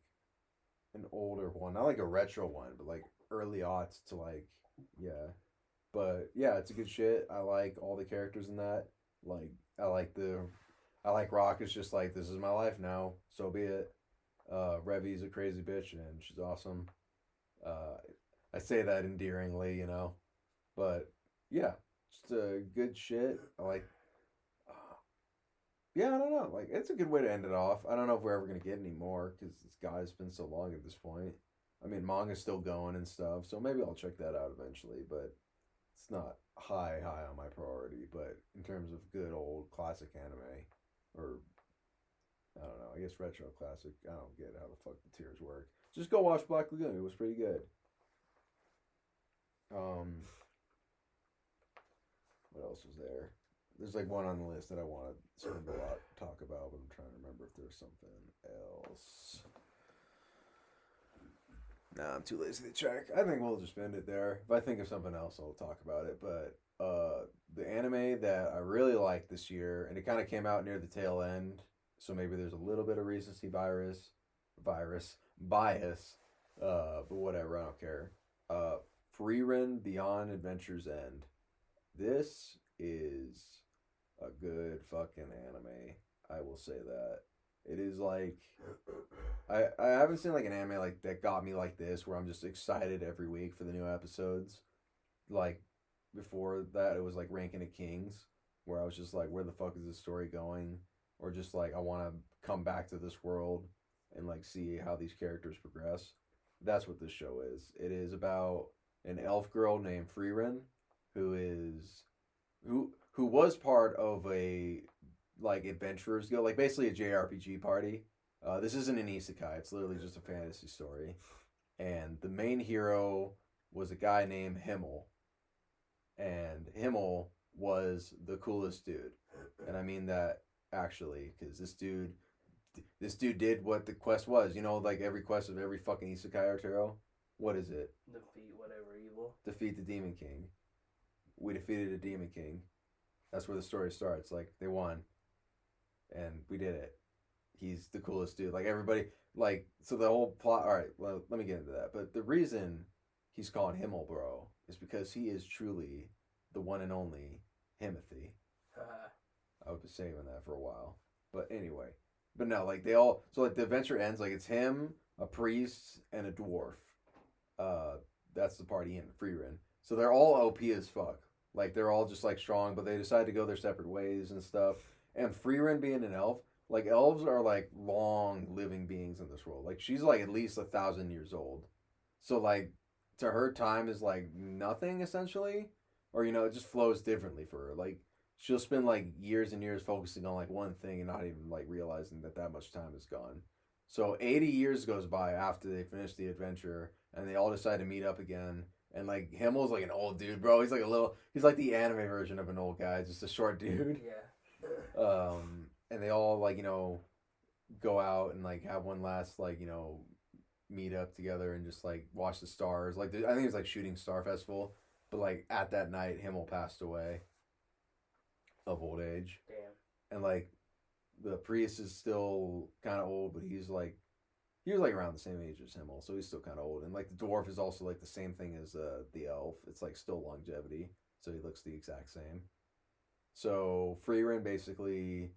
an older one, not like a retro one, but like early aughts to like, yeah. But yeah, it's a good shit. I like all the characters in that. Like, I like Rock is just like, this is my life now, so be it. Revi's a crazy bitch and she's awesome. I say that endearingly, you know. But yeah, just a good shit. I like, yeah, I don't know. Like, it's a good way to end it off. I don't know if we're ever gonna get any more because this guy's been so long at this point. I mean, manga's still going and stuff, so maybe I'll check that out eventually. But it's not high on my priority. But in terms of good old classic anime, or I don't know, I guess retro classic. I don't get how the fuck the tiers work. Just go watch Black Lagoon. It was pretty good. What else was there? There's like one on the list that I want to spend a lot to talk about, but I'm trying to remember if there's something else. Nah, I'm too lazy to check. I think we'll just end it there. If I think of something else, I'll talk about it. But the anime that I really liked this year, and it kind of came out near the tail end, so maybe there's a little bit of recency bias. But whatever, I don't care. Frieren Beyond Adventure's End. This is a good fucking anime. I will say that. It is like I haven't seen like an anime like that got me like this where I'm just excited every week for the new episodes. Like before that it was like Ranking of Kings where I was just like where the fuck is this story going? Or just like I want to come back to this world and like see how these characters progress. That's what this show is. It is about an elf girl named Frieren who was part of a like adventurers guild, like basically a JRPG party. This isn't an isekai; it's literally just a fantasy story. And the main hero was a guy named Himmel, and Himmel was the coolest dude, and I mean that actually, because this dude did what the quest was. You know, like every quest of every fucking isekai Arturo. What is it? Defeat whatever evil. Defeat the Demon King. We defeated a Demon King. That's where the story starts. Like, they won. And we did it. He's the coolest dude. Like, everybody, like, so the whole plot, all right, well, let me get into that. But the reason he's calling Himmel bro is because he is truly the one and only Himothy. I was saving that for a while. But anyway. But no, like, so like the adventure ends, like, it's him, a priest, and a dwarf. That's the party in Frieren. So they're all OP as fuck. Like, they're all just, like, strong, but they decide to go their separate ways and stuff. And Frieren being an elf, like, elves are, like, long living beings in this world. Like, she's, like, at least 1,000 years old. So, like, to her, time is, like, nothing, essentially. Or, you know, it just flows differently for her. Like, she'll spend, like, years and years focusing on, like, one thing and not even, like, realizing that much time is gone. So 80 years goes by after they finish the adventure, and they all decide to meet up again. And like Himmel's like an old dude, bro. He's like a little. He's like the anime version of an old guy, just a short dude. Yeah. And they all like go out and like have one last like meet up together and just like watch the stars. Like I think it's like shooting star festival, but like at that night, Himmel passed away of old age. Damn. And like the priest is still kind of old, but he was like around the same age as Himmel, so he's still kind of old. And like the dwarf is also like the same thing as the elf. It's like still longevity, so he looks the exact same. So Freerin basically,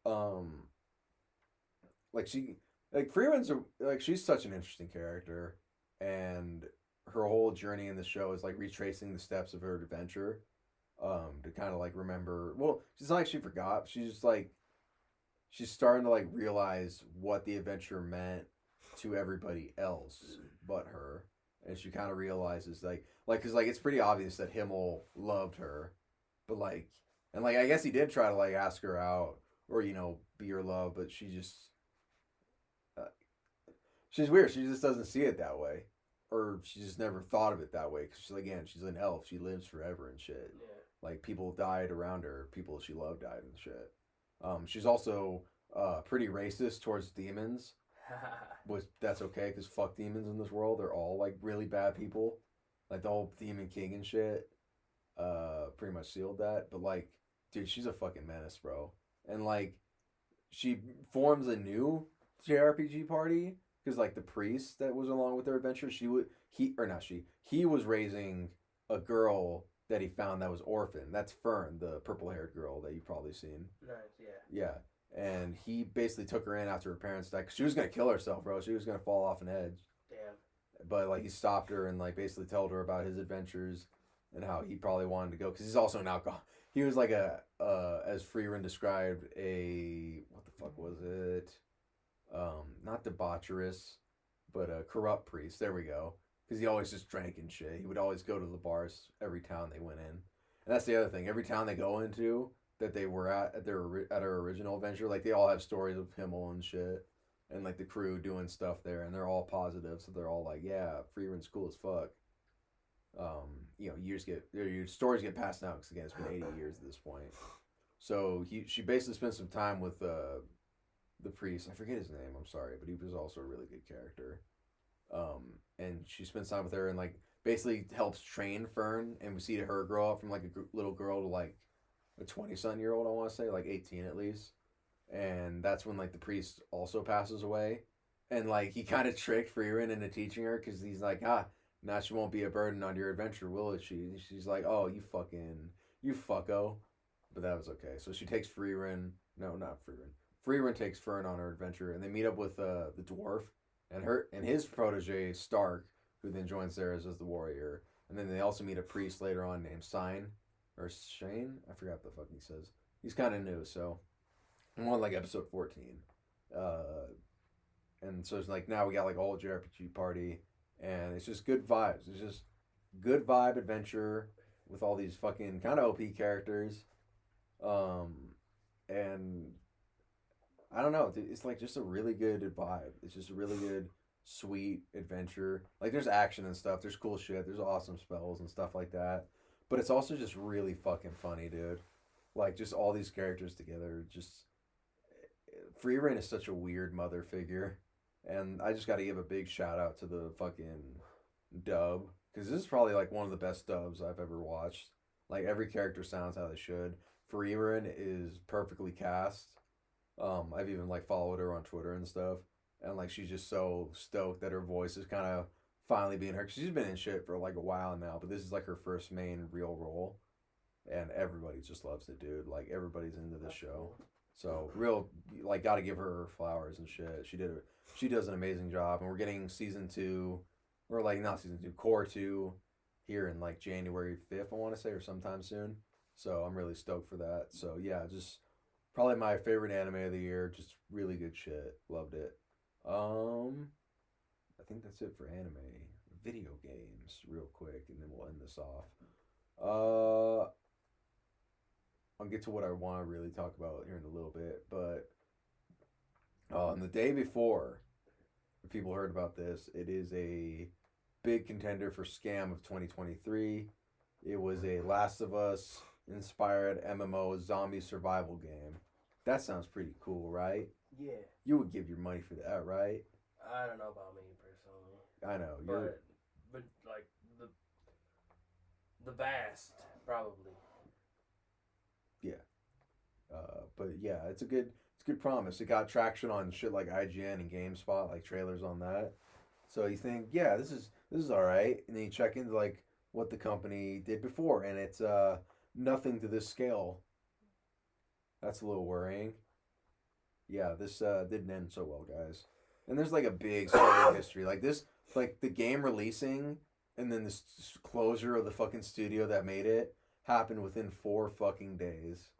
um, like Freerin's like she's such an interesting character, and her whole journey in the show is like retracing the steps of her adventure, to kind of like remember. Well, she's not like she forgot. She's just like she's starting to like realize what the adventure meant to everybody else but her, and she kind of realizes like because like it's pretty obvious that Himmel loved her, but like and like I guess he did try to like ask her out or be her love, but she just uh, she's weird. She just doesn't see it that way, or she just never thought of it that way because she's an elf. She lives forever and shit. Yeah. Like people died around her, people she loved died and shit. She's also pretty racist towards demons, which that's okay because fuck demons in this world. They're all like really bad people, like the whole demon king and shit. Pretty much sealed that. But like, dude, she's a fucking menace, bro. And like, she forms a new JRPG party because like the priest that was along with their adventure, he was raising a girl that he found that was orphan. That's Fern, the purple-haired girl that you've probably seen. Nice, yeah. Yeah, and he basically took her in after her parents died. 'Cause she was gonna kill herself, bro. She was gonna fall off an edge. Damn. But like he stopped her and like basically told her about his adventures and how he probably wanted to go because he's also an alcoholic. He was like as Freerin described, a what the fuck was it? Not debaucherous, but a corrupt priest. There we go. Because he always just drank and shit. He would always go to the bars every town they went in, and that's the other thing. Every town they go into that they were at our original adventure, like they all have stories of Himmel and shit, and like the crew doing stuff there, and they're all positive. So they're all like, yeah, Freerin's cool as fuck. Your stories get passed down because again, it's been 80 years at this point. So she basically spent some time with the priest. I forget his name. I'm sorry, but he was also a really good character. And she spends time with her and like basically helps train Fern, and we see her grow up from like a little girl to like a 20-something-year-old. I want to say like 18 at least, and that's when like the priest also passes away, and like he kind of tricked Freerin into teaching her because he's like now she won't be a burden on your adventure, will it? She's like, oh, you fucko, but that was okay. So she takes Freerin. No, not Freerin. Freerin takes Fern on her adventure, and they meet up with the dwarf and his protege Stark, who then joins theirs as the warrior. And then they also meet a priest later on named Sign or Shane. I forgot what the fuck he says. He's kind of new, so I'm on like episode 14. And so it's like now we got like a whole JRPG party, and it's just good vibes. It's just good vibe adventure with all these fucking kind of OP characters, and I don't know. It's like just a really good vibe. It's just a really good, sweet adventure. Like there's action and stuff. There's cool shit. There's awesome spells and stuff like that. But it's also just really fucking funny, dude. Like just all these characters together. Just Freerin is such a weird mother figure, and I just got to give a big shout out to the fucking dub because this is probably like one of the best dubs I've ever watched. Like every character sounds how they should. Freerin is perfectly cast. I've even like followed her on Twitter and stuff, and like she's just so stoked that her voice is kind of finally being heard. She's been in shit for like a while now, but this is like her first main real role, and everybody just loves it, dude. Like everybody's into this show, so real like got to give her flowers and shit. She does an amazing job, and we're getting season 2, or like not season 2, core 2, here in like January 5th, I want to say, or sometime soon. So I'm really stoked for that. So yeah, just. Probably my favorite anime of the year. Just really good shit. Loved it. I think that's it for anime. Video games, real quick, and then we'll end this off. I'll get to what I want to really talk about here in a little bit, but And the day before, if people heard about this, it is a big contender for scam of 2023. It was a Last of Us inspired MMO zombie survival game. That sounds pretty cool, right? Yeah. You would give your money for that, right? I don't know about me personally, I know. but like the vast probably. Yeah. But yeah, it's a good promise. It got traction on shit like IGN and GameSpot, like trailers on that. So you think, yeah, this is all right, and then you check into like what the company did before, and it's nothing to this scale. That's a little worrying. Yeah, this didn't end so well, guys. And there's like a big story history, like this, like the game releasing, and then this closure of the fucking studio that made it happened within 4 fucking days.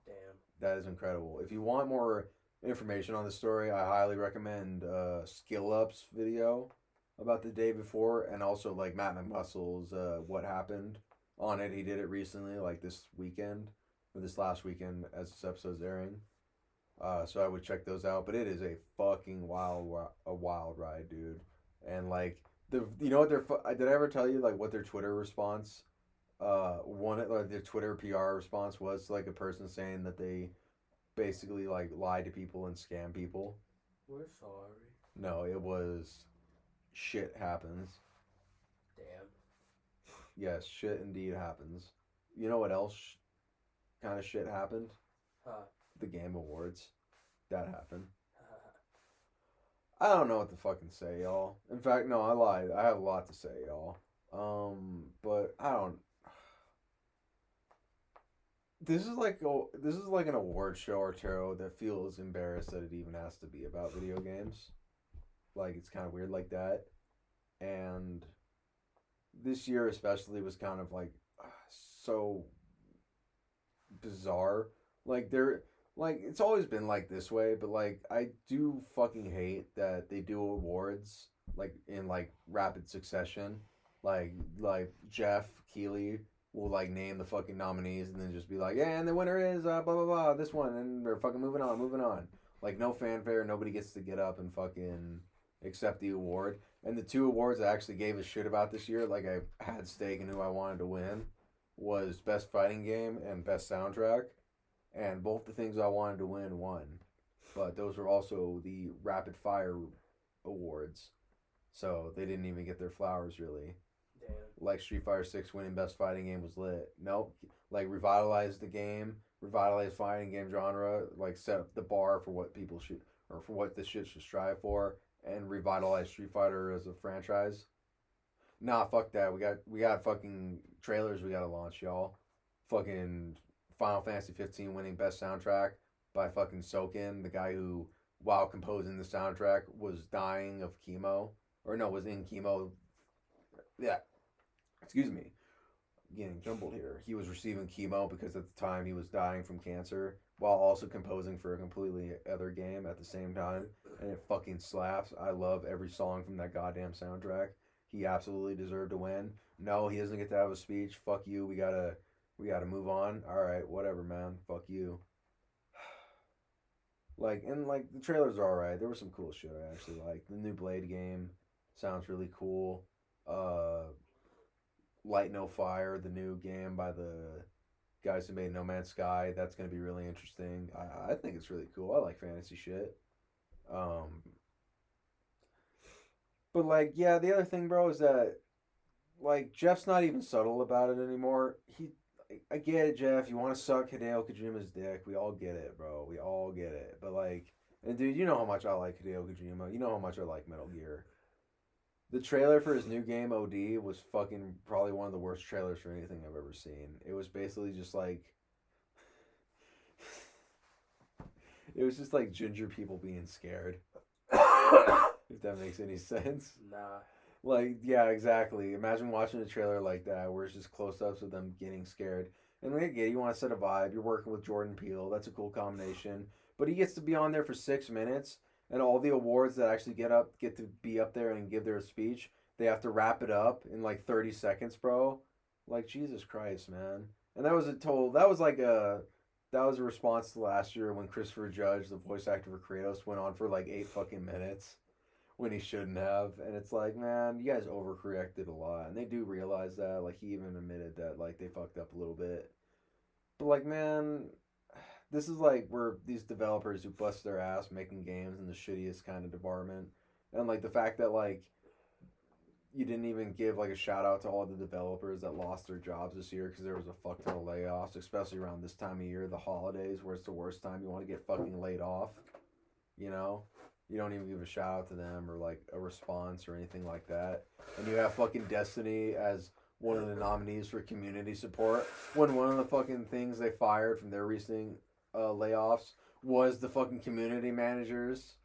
Damn. That is incredible. If you want more information on the story, I highly recommend Skill Up's video about the day before, and also like Matt McMuscle's What Happened on it. He did it recently, like this weekend or this last weekend, as this episode's airing. So I would check those out. But it is a fucking wild ride, dude. And like you know what did I ever tell you like what their Twitter response? Their Twitter PR response was to, like a person saying that they basically like lie to people and scam people. We're sorry. No, it was shit happens. Damn. Yes, shit indeed happens. You know what else kind of shit happened? Huh. The Game Awards. That happened. I don't know what to fucking say, y'all. In fact, no, I lied. I have a lot to say, y'all. But I don't. This is like an award show or tarot that feels embarrassed that it even has to be about video games. Like it's kind of weird like that, and this year especially was kind of like so bizarre. Like it's always been like this way, but like I do fucking hate that they do awards like in like rapid succession. Like Jeff Keighley will like name the fucking nominees and then just be like, yeah, and the winner is blah blah blah, this one, and they're fucking moving on. Like no fanfare, nobody gets to get up and fucking accept the award. And the two awards I actually gave a shit about this year, like I had stake in who I wanted to win, was Best Fighting Game and Best Soundtrack. And both the things I wanted to win won. But those were also the rapid fire awards. So they didn't even get their flowers really. Damn. Like Street Fighter 6 winning Best Fighting Game was lit. Nope. Like revitalized the game, revitalized fighting game genre, like set up the bar for what people should, or for what this shit should strive for, and revitalize Street Fighter as a franchise. Nah, fuck that. We got fucking trailers we gotta launch, y'all. Fucking Final Fantasy 15 winning Best Soundtrack by fucking Soken, the guy who, while composing the soundtrack, was dying of chemo. Or no, was in chemo. Yeah. Excuse me. Getting jumbled here. He was receiving chemo because at the time he was dying from cancer while also composing for a completely other game at the same time. And it fucking slaps. I love every song from that goddamn soundtrack. He absolutely deserved to win. No, he doesn't get to have a speech. Fuck you. We gotta move on. All right, whatever, man. Fuck you. Like the trailers are all right. There was some cool shit I actually like. The new Blade game sounds really cool. Light No Fire, the new game by the guys who made No Man's Sky. That's gonna be really interesting. I think it's really cool. I like fantasy shit. But like, yeah, the other thing, bro, is that like Jeff's not even subtle about it anymore. I get it, Jeff. You want to suck Hideo Kojima's dick. We all get it, bro. We all get it. But like, and dude, you know how much I like Hideo Kojima. You know how much I like Metal Gear. The trailer for his new game, OD, was fucking probably one of the worst trailers for anything I've ever seen. It was basically just like, it was just like ginger people being scared. If that makes any sense. Nah. Like, yeah, exactly. Imagine watching a trailer like that where it's just close-ups of them getting scared. And like, yeah, you want to set a vibe. You're working with Jordan Peele. That's a cool combination. But he gets to be on there for 6 minutes, and all the awards that actually get to be up there and give their speech, they have to wrap it up in like 30 seconds, bro. Like, Jesus Christ, man. And that was like a that was a response to last year when Christopher Judge, the voice actor for Kratos, went on for like 8 fucking minutes when he shouldn't have. And it's like, man, you guys overcorrected a lot. And they do realize that. Like, he even admitted that, like, they fucked up a little bit. But, like, man, this is like where these developers who bust their ass making games in the shittiest kind of department. And, like, the fact that, like, you didn't even give like a shout out to all the developers that lost their jobs this year because there was a fuck ton of layoffs, especially around this time of year, the holidays, where it's the worst time you want to get fucking laid off. You know, you don't even give a shout out to them or like a response or anything like that. And you have fucking Destiny as one of the nominees for community support when one of the fucking things they fired from their recent layoffs was the fucking community managers.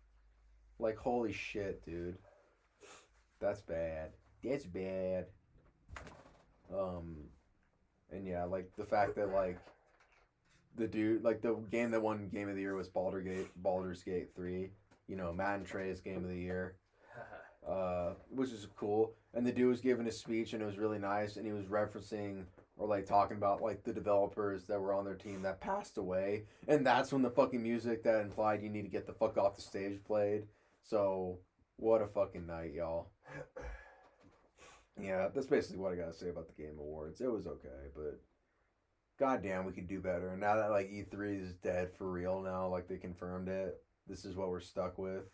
Like, holy shit, dude. That's bad. That's bad. And yeah, like the fact that like the dude, like the game that won Game of the Year was Baldur's Gate 3. You know, Matt and Trey's Game of the Year, which is cool. And the dude was giving a speech, and it was really nice. And he was referencing or like talking about like the developers that were on their team that passed away. And that's when the fucking music that implied you need to get the fuck off the stage played. So what a fucking night, y'all. Yeah, that's basically what I gotta say about the Game Awards. It was okay, but goddamn, we could do better. And now that like E3 is dead for real now, like they confirmed it, this is what we're stuck with.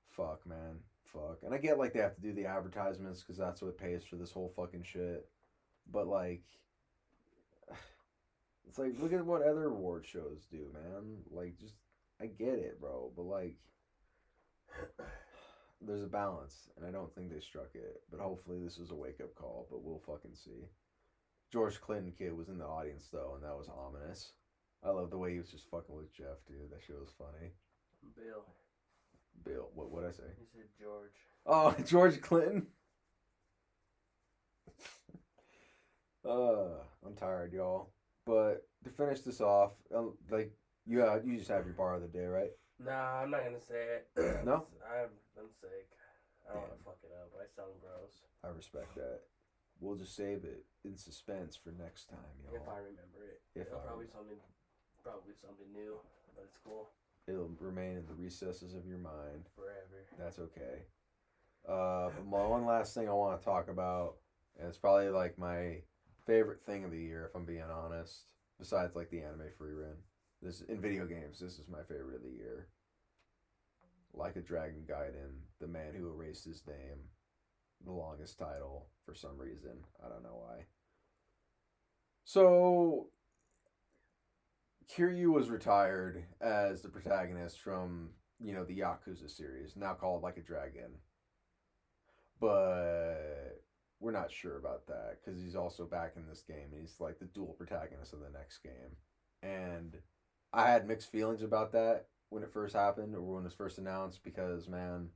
Fuck, man. Fuck. And I get like they have to do the advertisements because that's what pays for this whole fucking shit. But like, it's like, look at what other award shows do, man. Like, just, I get it, bro. But like, there's a balance, and I don't think they struck it. But hopefully this is a wake-up call, but we'll fucking see. George Clinton kid was in the audience, though, and that was ominous. I love the way he was just fucking with Jeff, dude. That shit was funny. Bill. What'd I say? You said George. Oh, George Clinton? I'm tired, y'all. But to finish this off, like, you just have your bar of the day, right? Nah, I'm not gonna say it. No? I'm sick. I don't want to fuck it up. I sound gross. I respect that. We'll just save it in suspense for next time, y'all. If I remember it. Probably something new, but it's cool. It'll remain in the recesses of your mind. Forever. That's okay. But my one last thing I want to talk about, and it's probably like my favorite thing of the year, if I'm being honest, besides like the anime free run. This in video games, this is my favorite of the year. Like a Dragon Gaiden, the man who erased his name, the longest title for some reason. I don't know why. So, Kiryu was retired as the protagonist from, the Yakuza series, now called Like a Dragon. But we're not sure about that, because he's also back in this game, and he's like the dual protagonist of the next game. And I had mixed feelings about that when it first happened, or when it was first announced, because, man,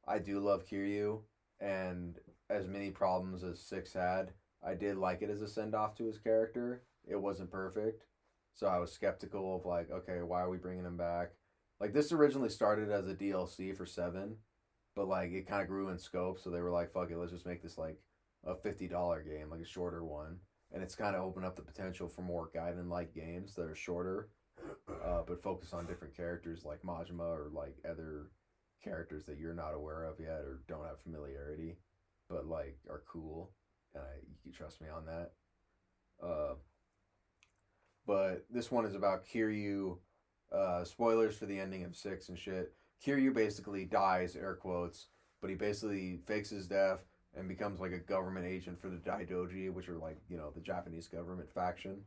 I do love Kiryu, and as many problems as Six had, I did like it as a send-off to his character. It wasn't perfect, so I was skeptical of, like, okay, why are we bringing him back? Like, this originally started as a DLC for 7, but, like, it kind of grew in scope, so they were like, fuck it, let's just make this, like, a $50 game, like a shorter one, and it's kind of opened up the potential for more Gaiden-like games that are shorter, but focus on different characters like Majima or like other characters that you're not aware of yet or don't have familiarity, but like are cool, and you can trust me on that. But this one is about Kiryu. Spoilers for the ending of 6 and shit. Kiryu basically dies, air quotes, but he basically fakes his death and becomes like a government agent for the Daidoji, which are like, the Japanese government faction,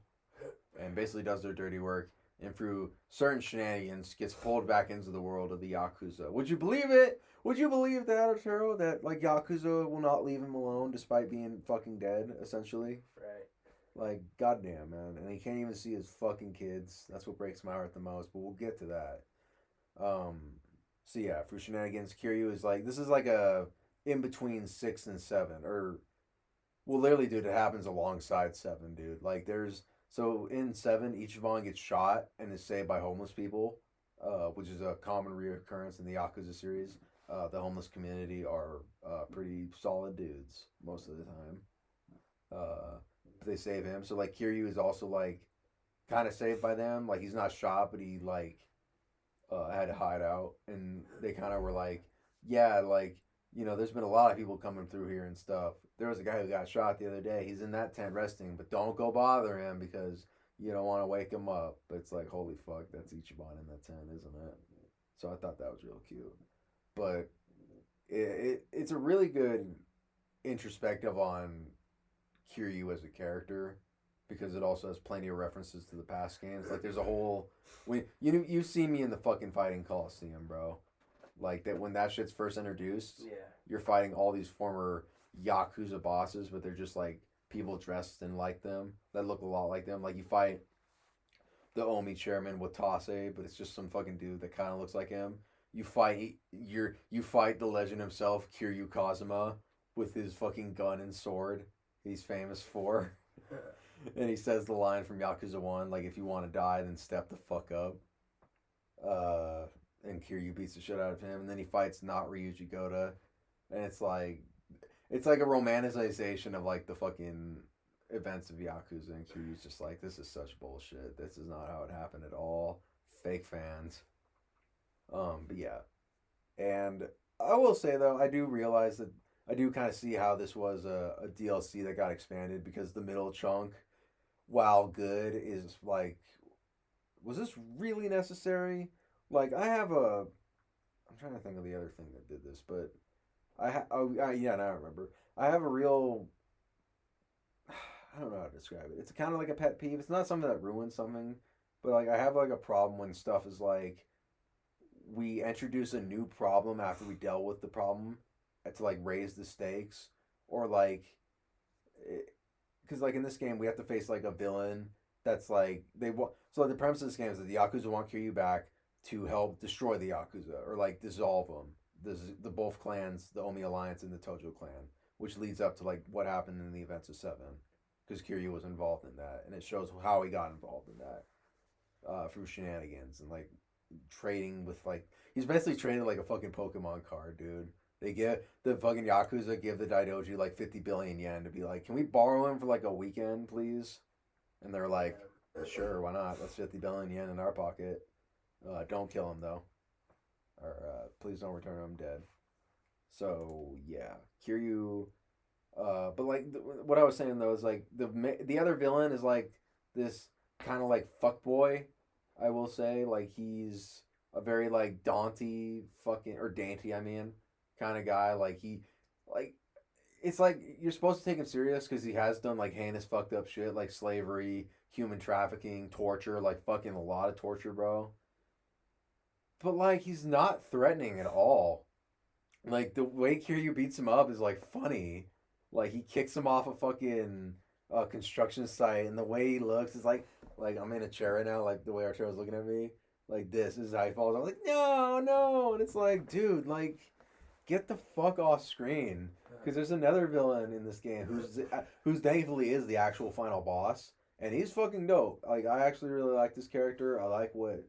and basically does their dirty work, and through certain shenanigans gets pulled back into the world of the Yakuza. Would you believe it? Would you believe that, Arturo? That like Yakuza will not leave him alone despite being fucking dead, essentially? Right. Like, goddamn, man. And he can't even see his fucking kids. That's what breaks my heart the most, but we'll get to that. So yeah, for shenanigans, Kiryu is like, this is like a in between 6 and 7, or well, literally, dude, it happens alongside 7, dude. Like, so in 7, Ichiban gets shot and is saved by homeless people, which is a common reoccurrence in the Yakuza series. The homeless community are pretty solid dudes most of the time. They save him. So like Kiryu is also like kind of saved by them. Like he's not shot, but he like had to hide out, and they kind of were like, yeah, like there's been a lot of people coming through here and stuff. There was a guy who got shot the other day. He's in that tent resting, but don't go bother him because you don't want to wake him up. But it's like, holy fuck, that's Ichiban in that tent, isn't it? So I thought that was real cute. But it's a really good introspective on Kiryu as a character because it also has plenty of references to the past games. Like there's a whole you've seen me in the fucking fighting Coliseum, bro. Like that when that shit's first introduced, Yeah. you're fighting all these former Yakuza bosses, but they're just like people dressed in like them that look a lot like them. Like you fight the Omi chairman Watase, but it's just some fucking dude that kind of looks like him. You fight the legend himself, Kiryu Kazuma, with his fucking gun and sword he's famous for. And he says the line from Yakuza 1, like, if you want to die, then step the fuck up. And Kiryu beats the shit out of him. And then he fights not Ryuji Goda. And it's like a romanticization of, like, the fucking events of Yakuza. And Kiryu's just like, this is such bullshit. This is not how it happened at all. Fake fans. But yeah. And I will say, though, I do realize that I do kind of see how this was a DLC that got expanded because the middle chunk, while good, is like, was this really necessary? Like, I'm trying to think of the other thing that did this, but yeah, now I remember. I have a real, I don't know how to describe it. It's kind of like a pet peeve. It's not something that ruins something, but like I have like a problem when stuff is like, we introduce a new problem after we dealt with the problem to like raise the stakes, or like because like in this game we have to face like a villain that's like so like the premise of this game is that the Yakuza want Kiryu back to help destroy the Yakuza or like dissolve them, the both clans, the Omi Alliance and the Tojo clan, which leads up to like what happened in the events of 7 because Kiryu was involved in that, and it shows how he got involved in that through shenanigans and like trading with like he's basically traded like a fucking Pokemon card, dude. They give the fucking Yakuza give the Daidoji like 50 billion yen to be like, can we borrow him for like a weekend, please? And they're like, sure, why not? That's 50 billion yen in our pocket. Don't kill him though, or please don't return him dead. So yeah, Kiryu. But like what I was saying though is like the other villain is like this kind of like fuckboy. I will say like he's a very like dainty I mean kind of guy. Like he like it's like you're supposed to take him serious because he has done like heinous fucked up shit like slavery, human trafficking, torture, like fucking a lot of torture, bro. But like he's not threatening at all. Like the way Kiryu beats him up is like funny. Like he kicks him off a fucking construction site, and the way he looks is like I'm in a chair right now. Like the way Arturo's looking at me, like this is how he falls. I'm like no, and it's like dude, like get the fuck off screen because there's another villain in this game who's thankfully is the actual final boss, and he's fucking dope. Like I actually really like this character. I like what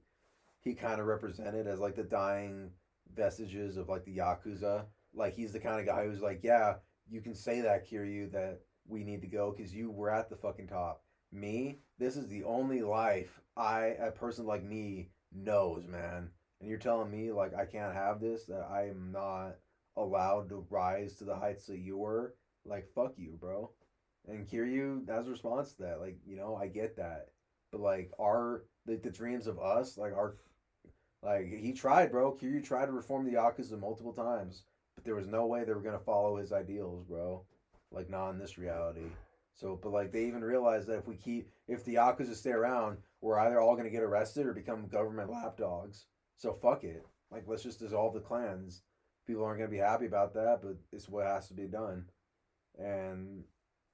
he kind of represented as like the dying vestiges of like the Yakuza. Like he's the kind of guy who's like, yeah, you can say that, Kiryu, that we need to go because you were at the fucking top. Me, this is the only life a person like me knows, man. And you're telling me like I can't have this, that I am not allowed to rise to the heights that you were. Like fuck you, bro. And Kiryu has a response to that. Like I get that, but like the dreams of us, like he tried, bro. Kiryu tried to reform the Yakuza multiple times, but there was no way they were gonna follow his ideals, bro. Like not in this reality. So, but like they even realized that if the Yakuza stay around, we're either all gonna get arrested or become government lapdogs. So fuck it. Like let's just dissolve the clans. People aren't gonna be happy about that, but it's what has to be done. And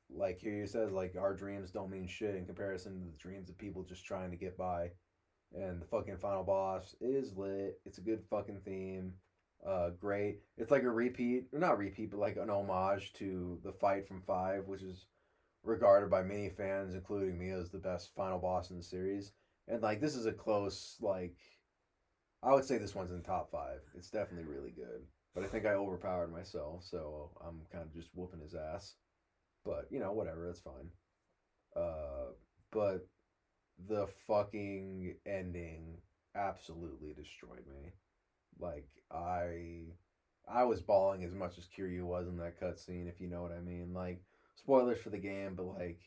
like Kiryu says, like our dreams don't mean shit in comparison to the dreams of people just trying to get by. And the fucking final boss is lit. It's a good fucking theme. Great. It's like a repeat, or not repeat, but like an homage to the fight from 5, which is regarded by many fans, including me, as the best final boss in the series. And like this is a close, like I would say this one's in top 5. It's definitely really good. But I think I overpowered myself, so I'm kind of just whooping his ass. But whatever, that's fine. But the fucking ending absolutely destroyed me. Like I was bawling as much as Kiryu was in that cutscene, if you know what I mean. Like, spoilers for the game, but like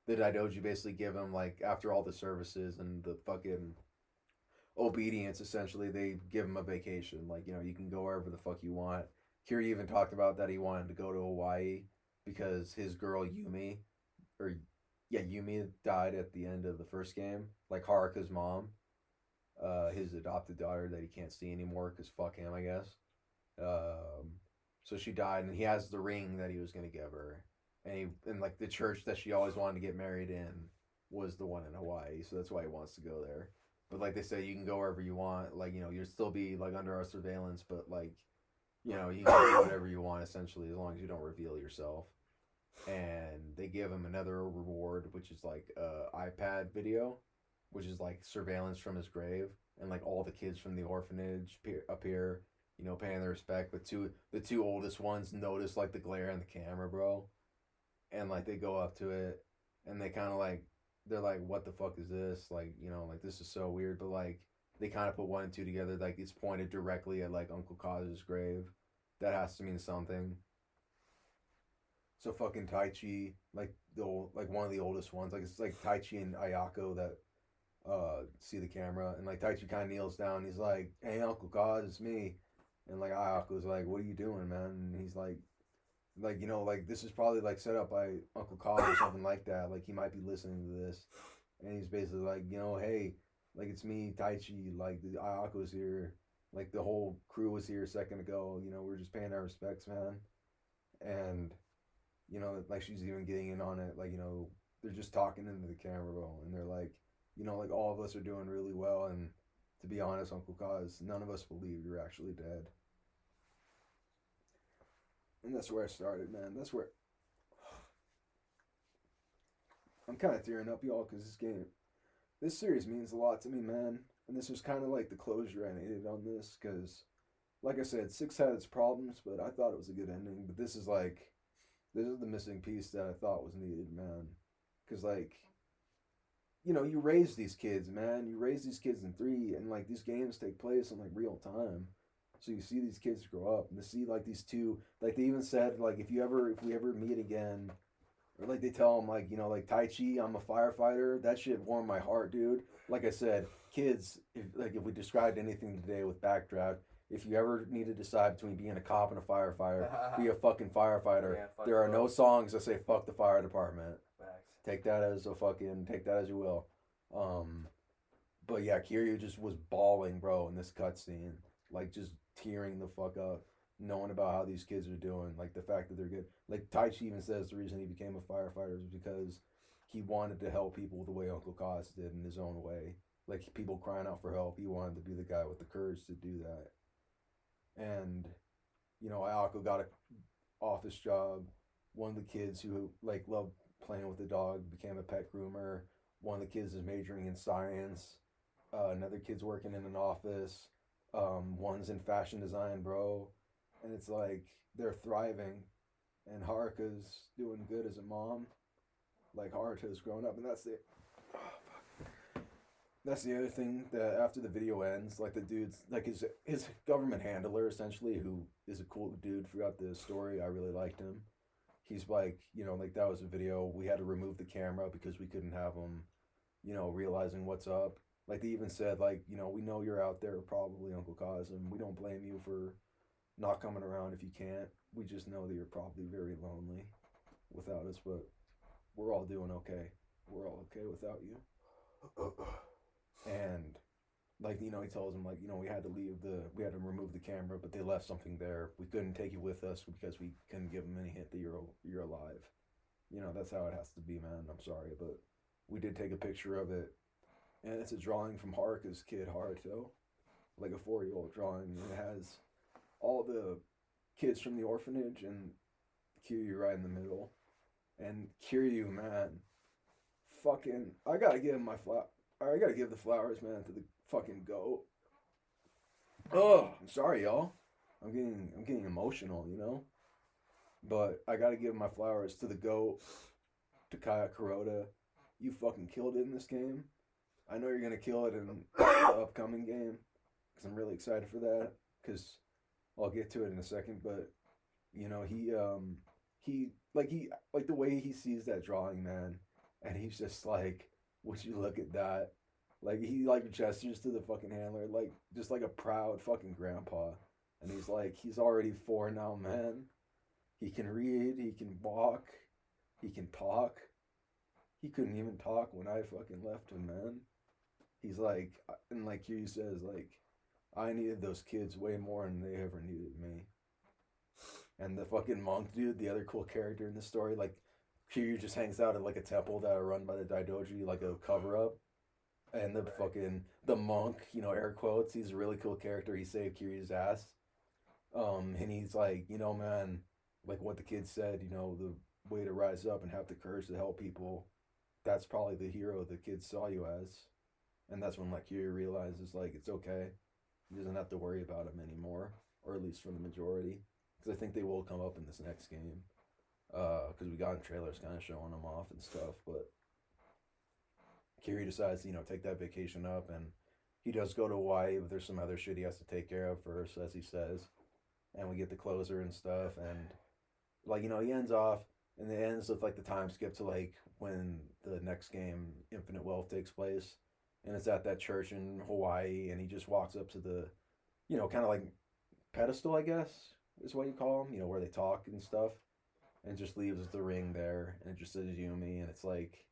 the Daidoji basically give him, like, after all the services and the fucking obedience, essentially, they give him a vacation. Like, you can go wherever the fuck you want. Kiryu even talked about that he wanted to go to Hawaii because his girl Yumi, or yeah, Yumi died at the end of the first game. Like Haruka's mom, his adopted daughter that he can't see anymore because fuck him, I guess. Um, so she died, and he has the ring that he was gonna give her, and like the church that she always wanted to get married in was the one in Hawaii, so that's why he wants to go there. But like they say, you can go wherever you want. Like you'll still be like under our surveillance, but like you can do whatever you want essentially as long as you don't reveal yourself. And they give him another reward, which is like a iPad video, which is like surveillance from his grave, and like all the kids from the orphanage appear, paying their respect. But the two oldest ones notice like the glare in the camera, bro, and like they go up to it, and they kind of like they're like, "What the fuck is this?" Like like this is so weird, but like they kind of put one and two together. Like it's pointed directly at like Uncle Kaz's grave. That has to mean something. So fucking Taichi, like like one of the oldest ones, like it's like Taichi and Ayako that see the camera, and like Taichi kind of kneels down. He's like, "Hey, Uncle Kaz, it's me," and like Ayako's like, "What are you doing, man?" And he's like like this is probably like set up by Uncle Kaz or something like that. Like he might be listening to this, and he's basically like, hey, like it's me, Taichi. Like the Ayako's here. Like the whole crew was here a second ago. We're just paying our respects, man. And like she's even getting in on it. Like they're just talking into the camera, bro, and they're like, like all of us are doing really well. And to be honest, Uncle Kaz, none of us believed you're actually dead. And that's where I started, man. That's where I'm kind of tearing up, y'all, because this series means a lot to me, man. And this was kind of like the closure I needed on this, because, like I said, 6 had its problems, but I thought it was a good ending. But this is the missing piece that I thought was needed, man. Because, like, you raise these kids, man. You raise these kids in 3, and, like, these games take place in, like, real time. So you see these kids grow up, and to see, like, these two, like, they even said, like, if we ever meet again, or, like, they tell them, like, like, Taichi, I'm a firefighter. That shit warmed my heart, dude. Like I said, kids, if we described anything today with Backdraft, if you ever need to decide between being a cop and a firefighter, be a fucking firefighter. Yeah, there are no songs that say "fuck the fire department." Facts. Take that as you will. But yeah, Kiryu just was bawling, bro, in this cutscene, like just tearing the fuck up, knowing about how these kids are doing, like the fact that they're good. Like Taichi even says the reason he became a firefighter is because he wanted to help people the way Uncle Kaz did in his own way. Like people crying out for help, he wanted to be the guy with the courage to do that. And Ayako got a office job. One of the kids who like loved playing with the dog became a pet groomer. One of the kids is majoring in science. Another kid's working in an office. One's in fashion design, bro. And it's like they're thriving, and Haruka's doing good as a mom. Like Haruka's grown up, and that's the other thing, that after the video ends, like the dude's like his government handler essentially, who is a cool dude throughout the story. I really liked him. He's like, like that was a video. We had to remove the camera because we couldn't have him, realizing what's up. Like they even said, like, we know you're out there, probably Uncle Kaz, and we don't blame you for not coming around if you can't. We just know that you're probably very lonely without us, but we're all doing okay. We're all okay without you. And like he tells him, like, we had to remove the camera, but they left something there. We couldn't take you with us because we couldn't give them any hint that you're alive. That's how it has to be, man. I'm sorry, but we did take a picture of it, and it's a drawing from Haruka's kid Haruto, like a 4-year-old drawing, and it has all the kids from the orphanage and Kiryu right in the middle. And Kiryu, man, fucking, I gotta give the flowers, man, to the fucking goat. Oh, I'm sorry, y'all. I'm getting emotional, But I gotta give my flowers to the GOAT, to Kaya Kuroda. You fucking killed it in this game. I know you're gonna kill it in the upcoming game, because I'm really excited for that. Because I'll get to it in a second, but you know he like the way he sees that drawing, man, and he's just like, would you look at that? Like he like gestures to the fucking handler, like just like a proud fucking grandpa, and he's like, he's already 4 now, man. He can read, he can walk, he can talk. He couldn't even talk when I fucking left him, man. He's like, and like Hugh says, like, I needed those kids way more than they ever needed me. And the fucking monk dude, the other cool character in the story, like, Kiryu just hangs out at like a temple that are run by the Daidoji, like a cover up. And the fucking the monk, you know, air quotes, he's a really cool character. He saved Kiryu's ass. And he's like, you know, man, like what the kid said, you know, the way to rise up and have the courage to help people. That's probably the hero the kid saw you as. And that's when like Kiryu realizes like it's okay. He doesn't have to worry about him anymore, or at least for the majority. Because I think they will come up in this next game. Because we got trailers kind of showing them off and stuff. But Kiryu decides to, you know, take that vacation up, and he does go to Hawaii, but there's some other shit he has to take care of first, as he says. And we get the closer and stuff, and like, you know, he ends off, and it ends with like the time skip to like when the next game, Infinite Wealth, takes place, and it's at that church in Hawaii, and he just walks up to the, you know, kind of like pedestal, I guess is what you call them, you know, where they talk and stuff, and just leaves the ring there, and it just says Yumi, and it's like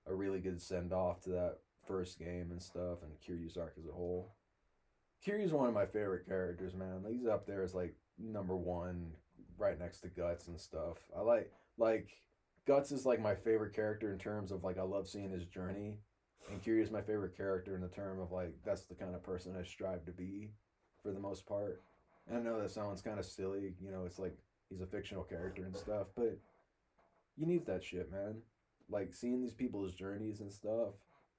a really good send off to that first game and stuff, and Kiryu's arc as a whole. Kiryu's one of my favorite characters, man. He's up there as like number one, right next to Guts and stuff. I like Guts is like my favorite character in terms of like I love seeing his journey, and Kiryu's my favorite character in the term of like that's the kind of person I strive to be, for the most part. And I know that sounds kind of silly, you know. It's like he's a fictional character and stuff, but you need that shit, man. Like seeing these people's journeys and stuff,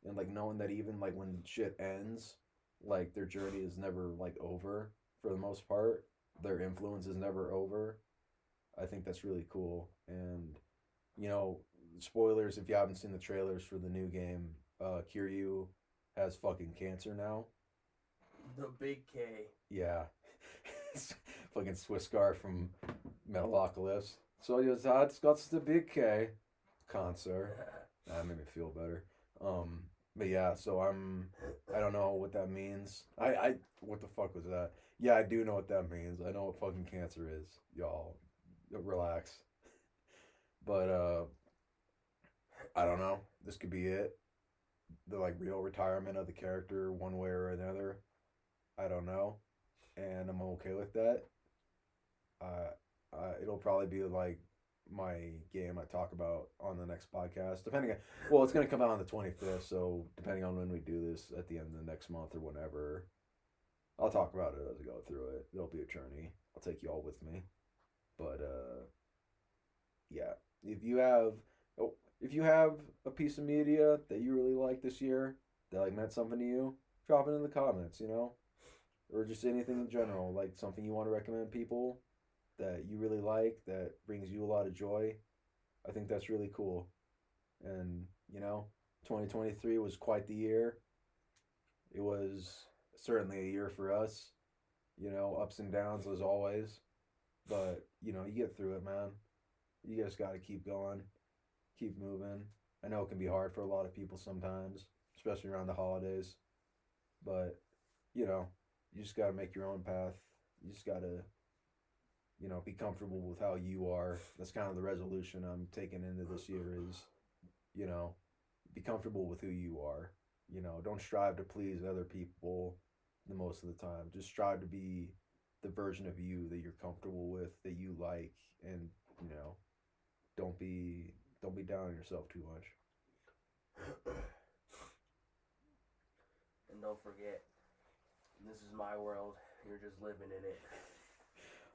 and like knowing that even like when shit ends, like their journey is never like over for the most part. Their influence is never over. I think that's really cool. And you know, spoilers if you haven't seen the trailers for the new game, Kiryu has fucking cancer now. The big K. Yeah. Fucking Swiss Scar from Metalocalypse. So you that's got the big K concert. That made me feel better. But yeah, so I don't know what that means. I what the fuck was that? Yeah, I do know what that means. I know what fucking cancer is. Y'all relax. But I don't know. This could be it. The like real retirement of the character one way or another. I don't know. And I'm okay with that. It'll probably be like my game I talk about on the next podcast. Depending on, well, it's gonna come out on the 25th, so depending on when we do this at the end of the next month or whenever, I'll talk about it as I go through it. It'll be a journey. I'll take you all with me. But yeah, if you have a piece of media that you really like this year that like meant something to you, drop it in the comments, you know, or just anything in general, like something you want to recommend people that you really like that brings you a lot of joy. I think that's really cool. And you know, 2023 was quite the year. It was certainly a year for us, you know, ups and downs as always, but you know, you get through it, man. You just got to keep going, keep moving. I know it can be hard for a lot of people sometimes, especially around the holidays, but you know, you just got to make your own path. You just got to, you know, be comfortable with how you are. That's kind of the resolution I'm taking into this year is, you know, be comfortable with who you are. You know, don't strive to please other people the most of the time. Just strive to be the version of you that you're comfortable with, that you like, and you know, don't be down on yourself too much. And don't forget, this is my world. You're just living in it.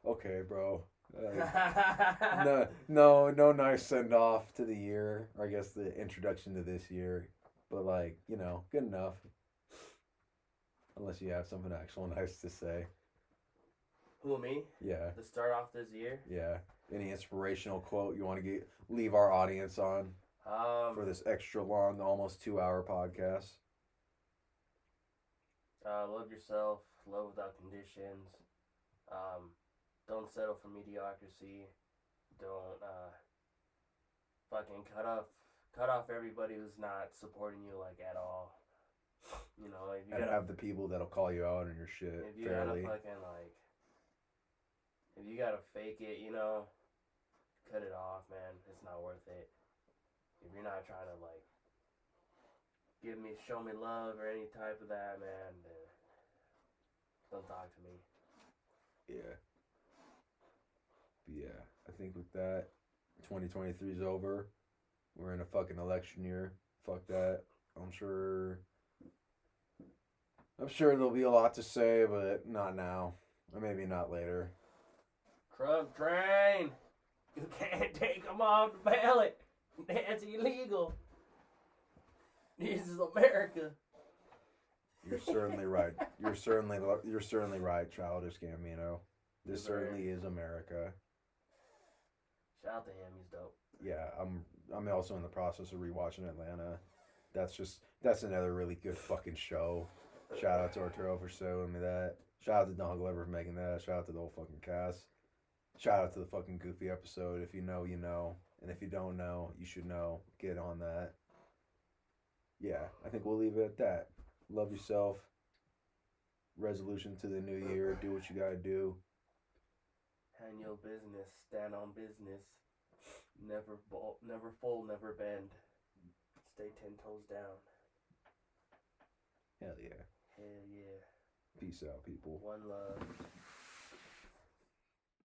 Okay, bro. No nice send off to the year, or I guess the introduction to this year, but like, you know, good enough. Unless you have something actual nice to say. Who, me? Yeah. To start off this year? Yeah. Any inspirational quote you want to leave our audience on for this extra long, almost 2-hour podcast? Love yourself. Love without conditions. Don't settle for mediocrity. Don't fucking cut off everybody who's not supporting you like at all. You know, if you And gotta have the people that'll call you out on your shit if you fairly. gotta fucking like if you gotta fake it, you know, cut it off, man. It's not worth it. If you're not trying to like show me love or any type of that, man, then don't talk to me. Yeah. But yeah, I think with that, 2023 is over. We're in a fucking election year. Fuck that. I'm sure there'll be a lot to say, but not now. Or maybe not later. Trump train! You can't take them off the ballot! That's illegal! This is America! You're certainly right. You're certainly right, Childish Gambino. This certainly is America. Shout out to him, he's dope. Yeah, I'm also in the process of rewatching Atlanta. That's another really good fucking show. Shout out to Arturo for showing me that. Shout out to Don Glover for making that. Shout out to the whole fucking cast. Shout out to the fucking Goofy episode. If you know, you know. And if you don't know, you should know. Get on that. Yeah, I think we'll leave it at that. Love yourself. Resolution to the new year. Do what you gotta do. Hand your business. Stand on business. Never fold, never bend. Stay 10 toes down. Hell yeah. Hell yeah. Peace out, people. One love.